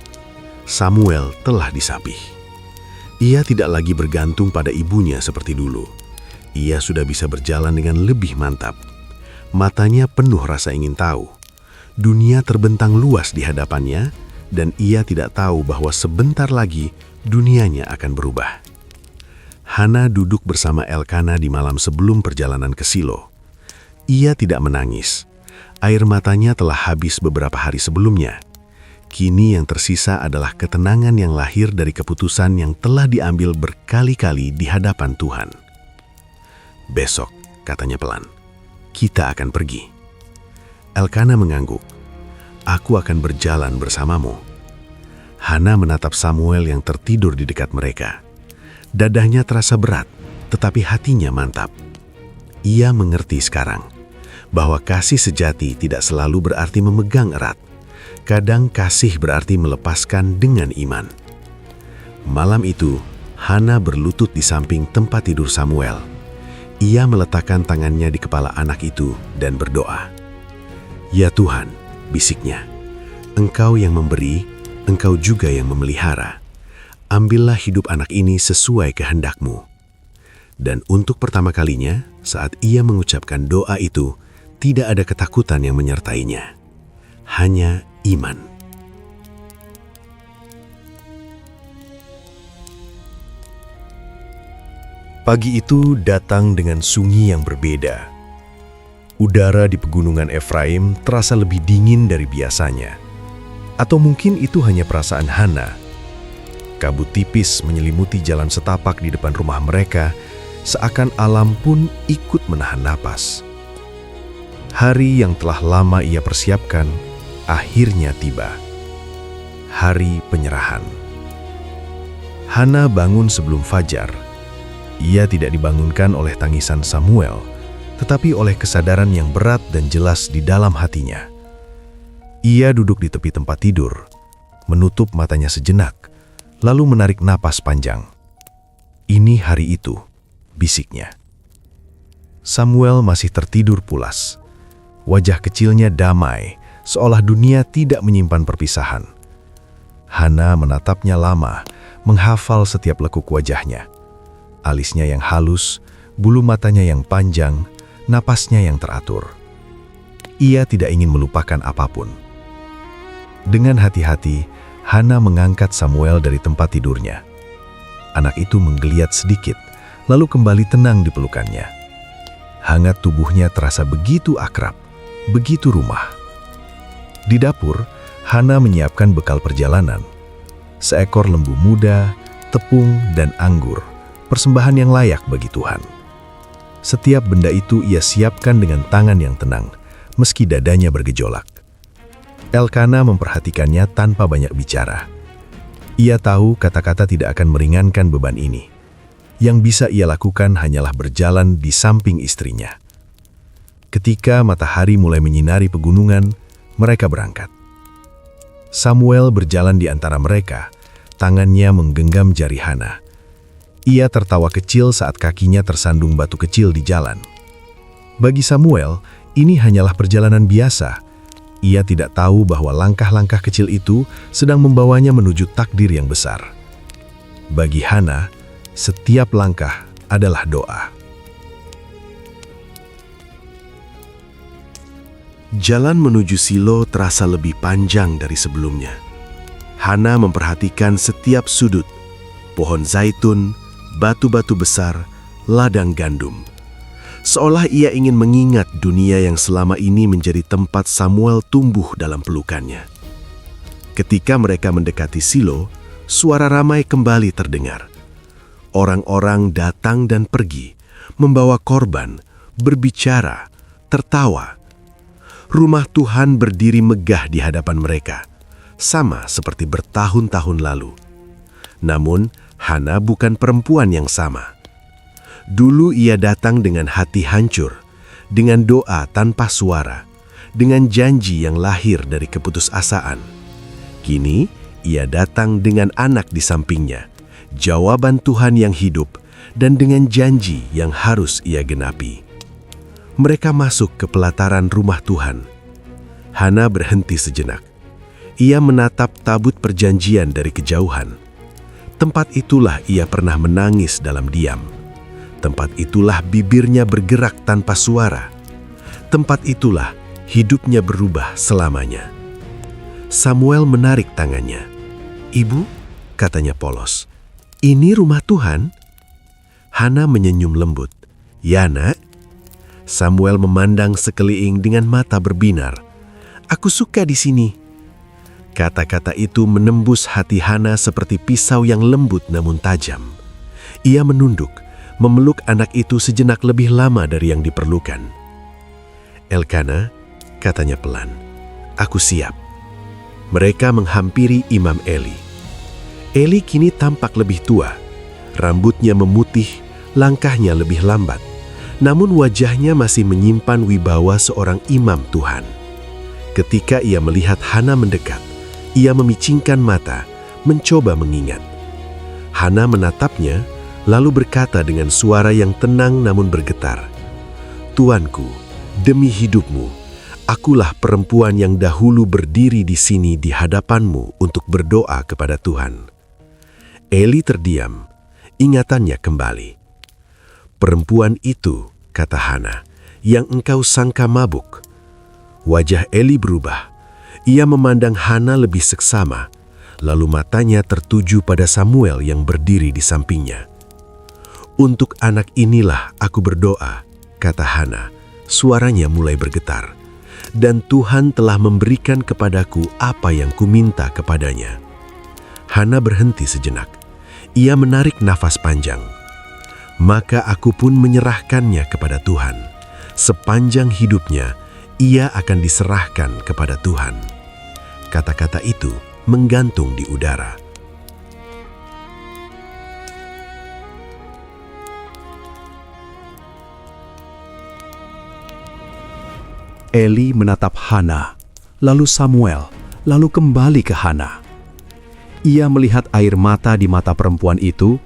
Samuel telah disapih. Ia tidak lagi bergantung pada ibunya seperti dulu. Ia sudah bisa berjalan dengan lebih mantap. Matanya penuh rasa ingin tahu. Dunia terbentang luas di hadapannya, dan ia tidak tahu bahwa sebentar lagi dunianya akan berubah. Hana duduk bersama Elkana di malam sebelum perjalanan ke Silo. Ia tidak menangis. Air matanya telah habis beberapa hari sebelumnya. Kini yang tersisa adalah ketenangan yang lahir dari keputusan yang telah diambil berkali-kali di hadapan Tuhan. "Besok," katanya pelan, "kita akan pergi." Elkana mengangguk. "Aku akan berjalan bersamamu." Hana menatap Samuel yang tertidur di dekat mereka. Dadanya terasa berat, tetapi hatinya mantap. Ia mengerti sekarang bahwa kasih sejati tidak selalu berarti memegang erat. Kadang kasih berarti melepaskan dengan iman. Malam itu, Hana berlutut di samping tempat tidur Samuel. Ia meletakkan tangannya di kepala anak itu dan berdoa. "Ya Tuhan," bisiknya, "Engkau yang memberi, Engkau juga yang memelihara. Ambillah hidup anak ini sesuai kehendak-Mu." Dan untuk pertama kalinya, saat ia mengucapkan doa itu, tidak ada ketakutan yang menyertainya. Hanya iman. Pagi itu datang dengan sunyi yang berbeda. Udara di pegunungan Efraim terasa lebih dingin dari biasanya. Atau mungkin itu hanya perasaan Hana. Kabut tipis menyelimuti jalan setapak di depan rumah mereka, seakan alam pun ikut menahan napas. Hari yang telah lama ia persiapkan, akhirnya tiba. Hari penyerahan. Hana bangun sebelum fajar. Ia tidak dibangunkan oleh tangisan Samuel, tetapi oleh kesadaran yang berat dan jelas di dalam hatinya. Ia duduk di tepi tempat tidur, menutup matanya sejenak, lalu menarik napas panjang. "Ini hari itu," bisiknya. Samuel masih tertidur pulas. Wajah kecilnya damai, seolah dunia tidak menyimpan perpisahan. Hana menatapnya lama, menghafal setiap lekuk wajahnya. Alisnya yang halus, bulu matanya yang panjang, napasnya yang teratur. Ia tidak ingin melupakan apapun. Dengan hati-hati, Hana mengangkat Samuel dari tempat tidurnya. Anak itu menggeliat sedikit, lalu kembali tenang di pelukannya. Hangat tubuhnya terasa begitu akrab, begitu rumah. Di dapur, Hana menyiapkan bekal perjalanan. Seekor lembu muda, tepung, dan anggur, persembahan yang layak bagi Tuhan. Setiap benda itu ia siapkan dengan tangan yang tenang, meski dadanya bergejolak. Elkana memperhatikannya tanpa banyak bicara. Ia tahu kata-kata tidak akan meringankan beban ini. Yang bisa ia lakukan hanyalah berjalan di samping istrinya. Ketika matahari mulai menyinari pegunungan, mereka berangkat. Samuel berjalan di antara mereka, tangannya menggenggam jari Hana. Ia tertawa kecil saat kakinya tersandung batu kecil di jalan. Bagi Samuel, ini hanyalah perjalanan biasa. Ia tidak tahu bahwa langkah-langkah kecil itu sedang membawanya menuju takdir yang besar. Bagi Hana, setiap langkah adalah doa. Jalan menuju Silo terasa lebih panjang dari sebelumnya. Hana memperhatikan setiap sudut, pohon zaitun, batu-batu besar, ladang gandum. Seolah ia ingin mengingat dunia yang selama ini menjadi tempat Samuel tumbuh dalam pelukannya. Ketika mereka mendekati Silo, suara ramai kembali terdengar. Orang-orang datang dan pergi, membawa korban, berbicara, tertawa. Rumah Tuhan berdiri megah di hadapan mereka, sama seperti bertahun-tahun lalu. Namun, Hana bukan perempuan yang sama. Dulu ia datang dengan hati hancur, dengan doa tanpa suara, dengan janji yang lahir dari keputusasaan. Kini, ia datang dengan anak di sampingnya, jawaban Tuhan yang hidup, dan dengan janji yang harus ia genapi. Mereka masuk ke pelataran rumah Tuhan. Hana berhenti sejenak. Ia menatap tabut perjanjian dari kejauhan. Tempat itulah ia pernah menangis dalam diam. Tempat itulah bibirnya bergerak tanpa suara. Tempat itulah hidupnya berubah selamanya. Samuel menarik tangannya. "Ibu," katanya polos, "ini rumah Tuhan?" Hana menyenyum lembut. "Ya, Nak." Samuel memandang sekeliling dengan mata berbinar. "Aku suka di sini." Kata-kata itu menembus hati Hana seperti pisau yang lembut namun tajam. Ia menunduk, memeluk anak itu sejenak lebih lama dari yang diperlukan. "Elkana," katanya pelan, "aku siap." Mereka menghampiri Imam Eli. Eli kini tampak lebih tua. Rambutnya memutih, langkahnya lebih lambat. Namun wajahnya masih menyimpan wibawa seorang imam Tuhan. Ketika ia melihat Hana mendekat, ia memicingkan mata, mencoba mengingat. Hana menatapnya, lalu berkata dengan suara yang tenang namun bergetar, "Tuanku, demi hidupmu, akulah perempuan yang dahulu berdiri di sini di hadapanmu untuk berdoa kepada Tuhan." Eli terdiam, ingatannya kembali. "Perempuan itu," kata Hana, "yang engkau sangka mabuk." Wajah Eli berubah. Ia memandang Hana lebih seksama, lalu matanya tertuju pada Samuel yang berdiri di sampingnya. "Untuk anak inilah aku berdoa," kata Hana. Suaranya mulai bergetar. "Dan Tuhan telah memberikan kepadaku apa yang kuminta kepadanya." Hana berhenti sejenak. Ia menarik nafas panjang. "Maka aku pun menyerahkannya kepada Tuhan. Sepanjang hidupnya, ia akan diserahkan kepada Tuhan." Kata-kata itu menggantung di udara. Eli menatap Hana, lalu Samuel, lalu kembali ke Hana. Ia melihat air mata di mata perempuan itu,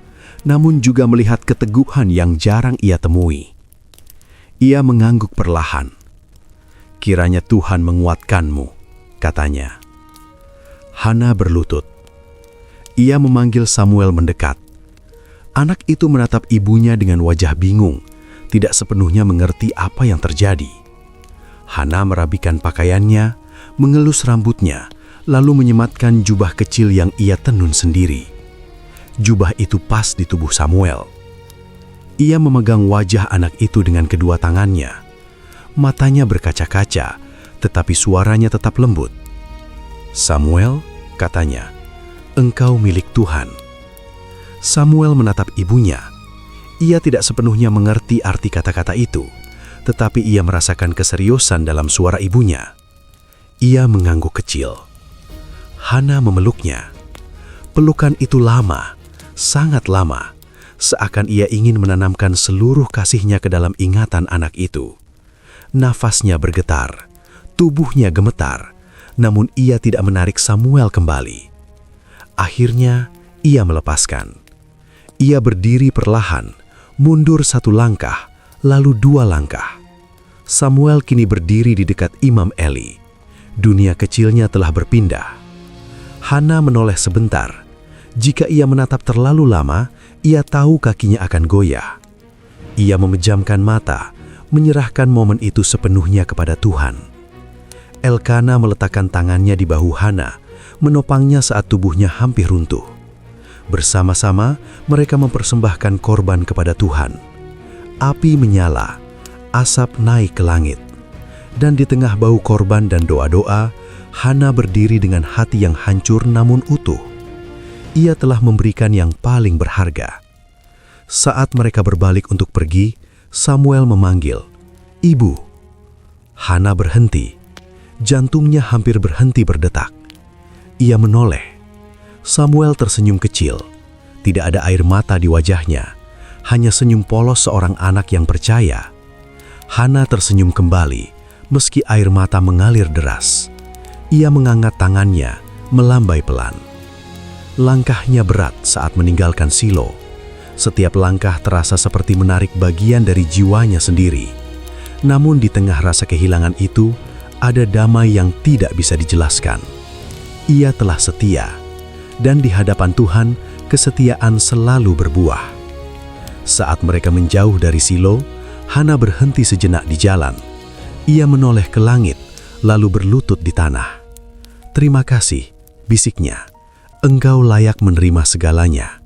namun juga melihat keteguhan yang jarang ia temui. Ia mengangguk perlahan. "Kiranya Tuhan menguatkanmu," katanya. Hana berlutut. Ia memanggil Samuel mendekat. Anak itu menatap ibunya dengan wajah bingung, tidak sepenuhnya mengerti apa yang terjadi. Hana merapikan pakaiannya, mengelus rambutnya, lalu menyematkan jubah kecil yang ia tenun sendiri. Jubah itu pas di tubuh Samuel. Ia memegang wajah anak itu dengan kedua tangannya. Matanya berkaca-kaca, tetapi suaranya tetap lembut. "Samuel," katanya, "engkau milik Tuhan." Samuel menatap ibunya. Ia tidak sepenuhnya mengerti arti kata-kata itu, tetapi ia merasakan keseriusan dalam suara ibunya. Ia mengangguk kecil. Hana memeluknya. Pelukan itu lama, sangat lama, seakan ia ingin menanamkan seluruh kasihnya ke dalam ingatan anak itu. Nafasnya bergetar, tubuhnya gemetar, namun ia tidak menarik Samuel kembali. Akhirnya, ia melepaskan. Ia berdiri perlahan, mundur satu langkah, lalu dua langkah. Samuel kini berdiri di dekat Imam Eli. Dunia kecilnya telah berpindah. Hana menoleh sebentar. Jika ia menatap terlalu lama, ia tahu kakinya akan goyah. Ia memejamkan mata, menyerahkan momen itu sepenuhnya kepada Tuhan. Elkana meletakkan tangannya di bahu Hana, menopangnya saat tubuhnya hampir runtuh. Bersama-sama, mereka mempersembahkan korban kepada Tuhan. Api menyala, asap naik ke langit. Dan di tengah bau korban dan doa-doa, Hana berdiri dengan hati yang hancur namun utuh. Ia telah memberikan yang paling berharga. Saat mereka berbalik untuk pergi, Samuel memanggil, "Ibu." Hana berhenti. Jantungnya hampir berhenti berdetak. Ia menoleh. Samuel tersenyum kecil. Tidak ada air mata di wajahnya, hanya senyum polos seorang anak yang percaya. Hana tersenyum kembali, Meski air mata mengalir deras, ia mengangkat tangannya, melambai pelan. Langkahnya berat saat meninggalkan Silo. Setiap langkah terasa seperti menarik bagian dari jiwanya sendiri. Namun di tengah rasa kehilangan itu, ada damai yang tidak bisa dijelaskan. Ia telah setia, dan di hadapan Tuhan, kesetiaan selalu berbuah. Saat mereka menjauh dari Silo, Hana berhenti sejenak di jalan. Ia menoleh ke langit, lalu berlutut di tanah. "Terima kasih," bisiknya. "Engkau layak menerima segalanya."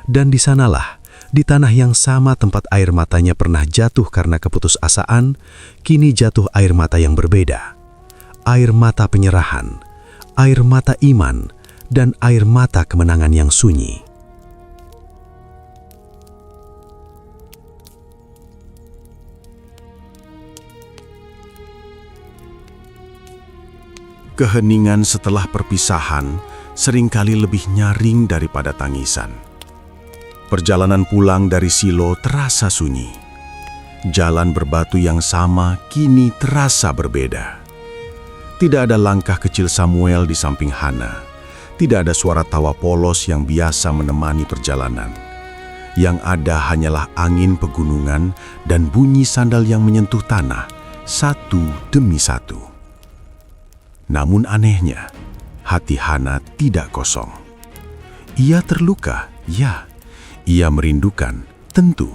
Dan di sanalah, di tanah yang sama tempat air matanya pernah jatuh karena keputusasaan, kini jatuh air mata yang berbeda. Air mata penyerahan, air mata iman, dan air mata kemenangan yang sunyi. Keheningan setelah perpisahan seringkali lebih nyaring daripada tangisan. Perjalanan pulang dari Silo terasa sunyi. Jalan berbatu yang sama kini terasa berbeda. Tidak ada langkah kecil Samuel di samping Hana. Tidak ada suara tawa polos yang biasa menemani perjalanan. Yang ada hanyalah angin pegunungan dan bunyi sandal yang menyentuh tanah, satu demi satu. Namun anehnya, hati Hana tidak kosong. Ia terluka, ya. Ia merindukan, tentu.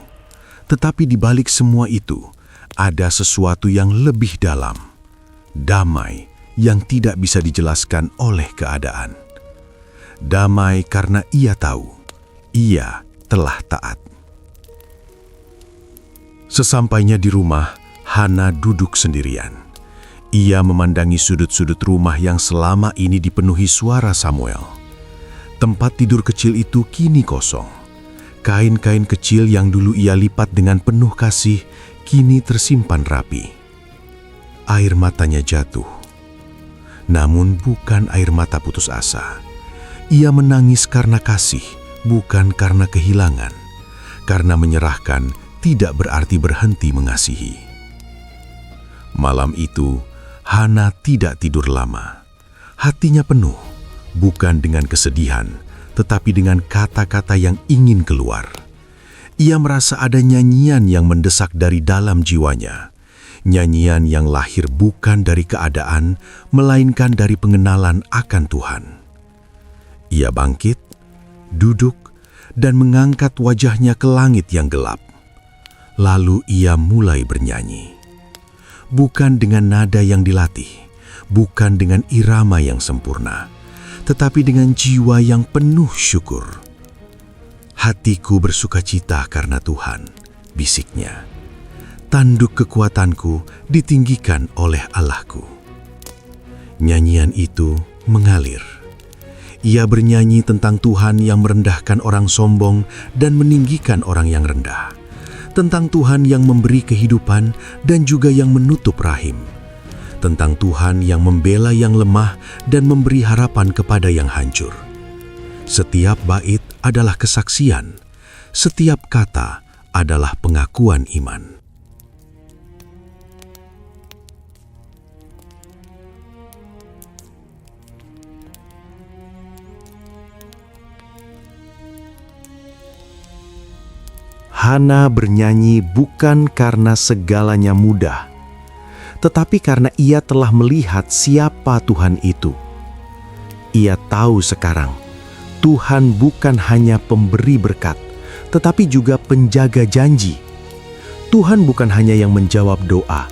Tetapi di balik semua itu, ada sesuatu yang lebih dalam. Damai yang tidak bisa dijelaskan oleh keadaan. Damai karena ia tahu, ia telah taat. Sesampainya di rumah, Hana duduk sendirian. Ia memandangi sudut-sudut rumah yang selama ini dipenuhi suara Samuel. Tempat tidur kecil itu kini kosong. Kain-kain kecil yang dulu ia lipat dengan penuh kasih, kini tersimpan rapi. Air matanya jatuh. Namun bukan air mata putus asa. Ia menangis karena kasih, bukan karena kehilangan. Karena menyerahkan tidak berarti berhenti mengasihi. Malam itu, Hana tidak tidur lama. Hatinya penuh, bukan dengan kesedihan, tetapi dengan kata-kata yang ingin keluar. Ia merasa ada nyanyian yang mendesak dari dalam jiwanya. Nyanyian yang lahir bukan dari keadaan, melainkan dari pengenalan akan Tuhan. Ia bangkit, duduk, dan mengangkat wajahnya ke langit yang gelap. Lalu ia mulai bernyanyi. Bukan dengan nada yang dilatih, bukan dengan irama yang sempurna, tetapi dengan jiwa yang penuh syukur. "Hatiku bersukacita karena Tuhan," bisiknya. "Tanduk kekuatanku ditinggikan oleh Allahku." Nyanyian itu mengalir. Ia bernyanyi tentang Tuhan yang merendahkan orang sombong dan meninggikan orang yang rendah. Tentang Tuhan yang memberi kehidupan dan juga yang menutup rahim. Tentang Tuhan yang membela yang lemah dan memberi harapan kepada yang hancur. Setiap bait adalah kesaksian. Setiap kata adalah pengakuan iman. Hana bernyanyi bukan karena segalanya mudah, tetapi karena ia telah melihat siapa Tuhan itu. Ia tahu sekarang, Tuhan bukan hanya pemberi berkat, tetapi juga penjaga janji. Tuhan bukan hanya yang menjawab doa,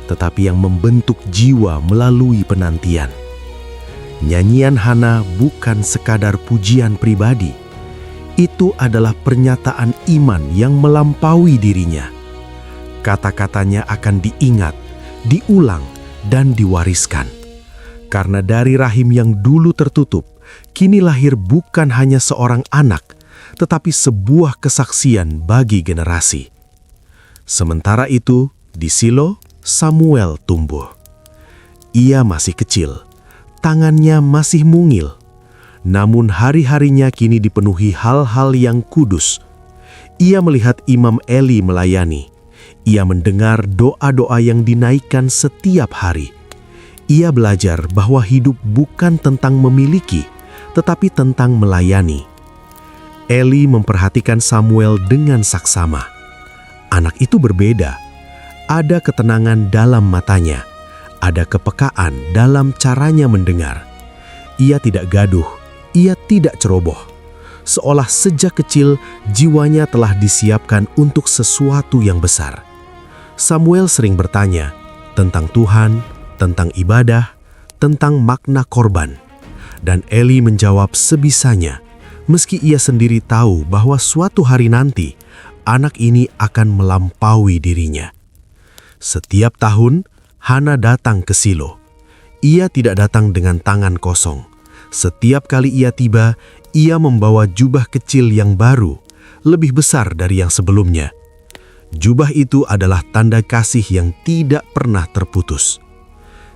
tetapi yang membentuk jiwa melalui penantian. Nyanyian Hana bukan sekadar pujian pribadi. Itu adalah pernyataan iman yang melampaui dirinya. Kata-katanya akan diingat, diulang, dan diwariskan. Karena dari rahim yang dulu tertutup, kini lahir bukan hanya seorang anak, tetapi sebuah kesaksian bagi generasi. Sementara itu, di Silo, Samuel tumbuh. Ia masih kecil, tangannya masih mungil. Namun hari-harinya kini dipenuhi hal-hal yang kudus. Ia melihat Imam Eli melayani. Ia mendengar doa-doa yang dinaikkan setiap hari. Ia belajar bahwa hidup bukan tentang memiliki, tetapi tentang melayani. Eli memperhatikan Samuel dengan saksama. Anak itu berbeda. Ada ketenangan dalam matanya. Ada kepekaan dalam caranya mendengar. Ia tidak gaduh, ia tidak ceroboh. Seolah sejak kecil jiwanya telah disiapkan untuk sesuatu yang besar. Samuel sering bertanya tentang Tuhan, tentang ibadah, tentang makna korban. Dan Eli menjawab sebisanya, meski ia sendiri tahu bahwa suatu hari nanti anak ini akan melampaui dirinya. Setiap tahun, Hana datang ke Silo. Ia tidak datang dengan tangan kosong. Setiap kali ia tiba, ia membawa jubah kecil yang baru, lebih besar dari yang sebelumnya. Jubah itu adalah tanda kasih yang tidak pernah terputus.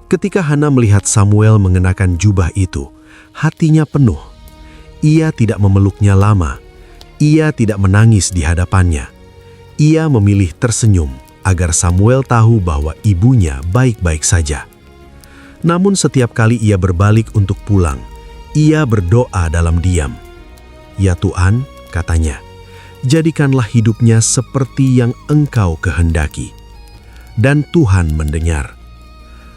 Ketika Hana melihat Samuel mengenakan jubah itu, hatinya penuh. Ia tidak memeluknya lama. Ia tidak menangis di hadapannya. Ia memilih tersenyum agar Samuel tahu bahwa ibunya baik-baik saja. Namun setiap kali ia berbalik untuk pulang, ia berdoa dalam diam. "Ya Tuhan," katanya, "jadikanlah hidupnya seperti yang Engkau kehendaki." Dan Tuhan mendengar.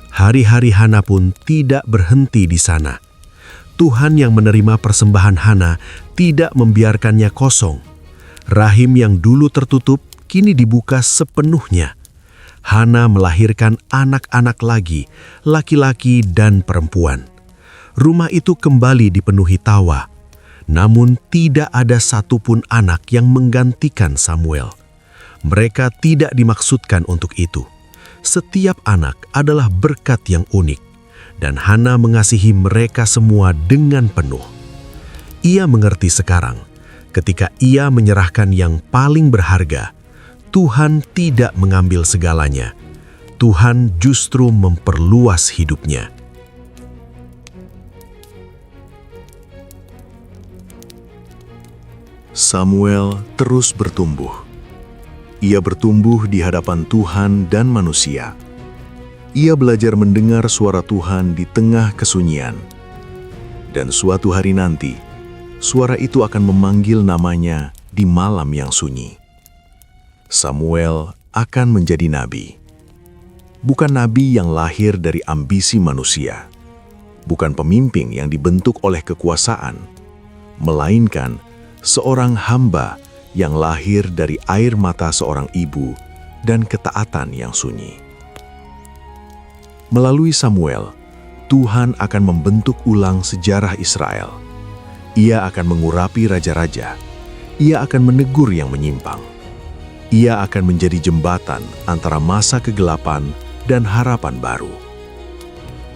Hari-hari Hana pun tidak berhenti di sana. Tuhan yang menerima persembahan Hana tidak membiarkannya kosong. Rahim yang dulu tertutup kini dibuka sepenuhnya. Hana melahirkan anak-anak lagi, laki-laki dan perempuan. Rumah itu kembali dipenuhi tawa. Namun tidak ada satupun anak yang menggantikan Samuel. Mereka tidak dimaksudkan untuk itu. Setiap anak adalah berkat yang unik, dan Hana mengasihi mereka semua dengan penuh. Ia mengerti sekarang, ketika ia menyerahkan yang paling berharga, Tuhan tidak mengambil segalanya. Tuhan justru memperluas hidupnya. Samuel terus bertumbuh. Ia bertumbuh di hadapan Tuhan dan manusia. Ia belajar mendengar suara Tuhan di tengah kesunyian. Dan suatu hari nanti, suara itu akan memanggil namanya di malam yang sunyi. Samuel akan menjadi nabi. Bukan nabi yang lahir dari ambisi manusia. Bukan pemimpin yang dibentuk oleh kekuasaan. Melainkan seorang hamba yang lahir dari air mata seorang ibu dan ketaatan yang sunyi. Melalui Samuel, Tuhan akan membentuk ulang sejarah Israel. Ia akan mengurapi raja-raja. Ia akan menegur yang menyimpang. Ia akan menjadi jembatan antara masa kegelapan dan harapan baru.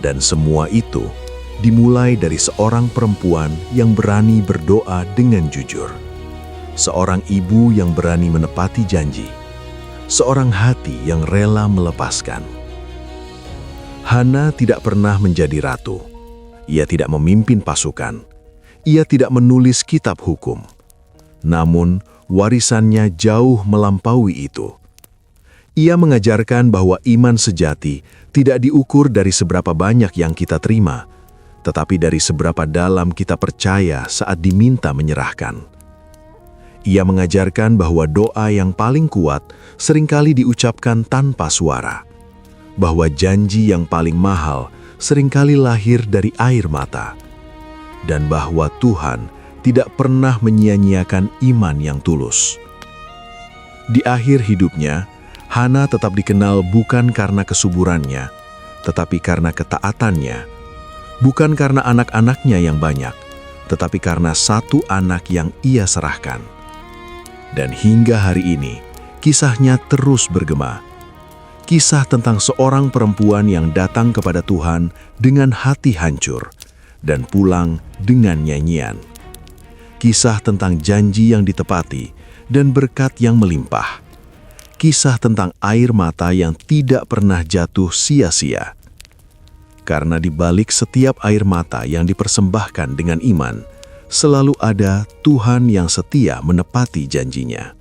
Dan semua itu dimulai dari seorang perempuan yang berani berdoa dengan jujur. Seorang ibu yang berani menepati janji. Seorang hati yang rela melepaskan. Hana tidak pernah menjadi ratu. Ia tidak memimpin pasukan. Ia tidak menulis kitab hukum. Namun, warisannya jauh melampaui itu. Ia mengajarkan bahwa iman sejati tidak diukur dari seberapa banyak yang kita terima, tetapi dari seberapa dalam kita percaya saat diminta menyerahkan. Ia mengajarkan bahwa doa yang paling kuat seringkali diucapkan tanpa suara, bahwa janji yang paling mahal seringkali lahir dari air mata, dan bahwa Tuhan tidak pernah menyia-nyiakan iman yang tulus. Di akhir hidupnya, Hana tetap dikenal bukan karena kesuburannya, tetapi karena ketaatannya, bukan karena anak-anaknya yang banyak, tetapi karena satu anak yang ia serahkan. Dan hingga hari ini, kisahnya terus bergema. Kisah tentang seorang perempuan yang datang kepada Tuhan dengan hati hancur dan pulang dengan nyanyian. Kisah tentang janji yang ditepati dan berkat yang melimpah. Kisah tentang air mata yang tidak pernah jatuh sia-sia. Karena di balik setiap air mata yang dipersembahkan dengan iman, selalu ada Tuhan yang setia menepati janjinya.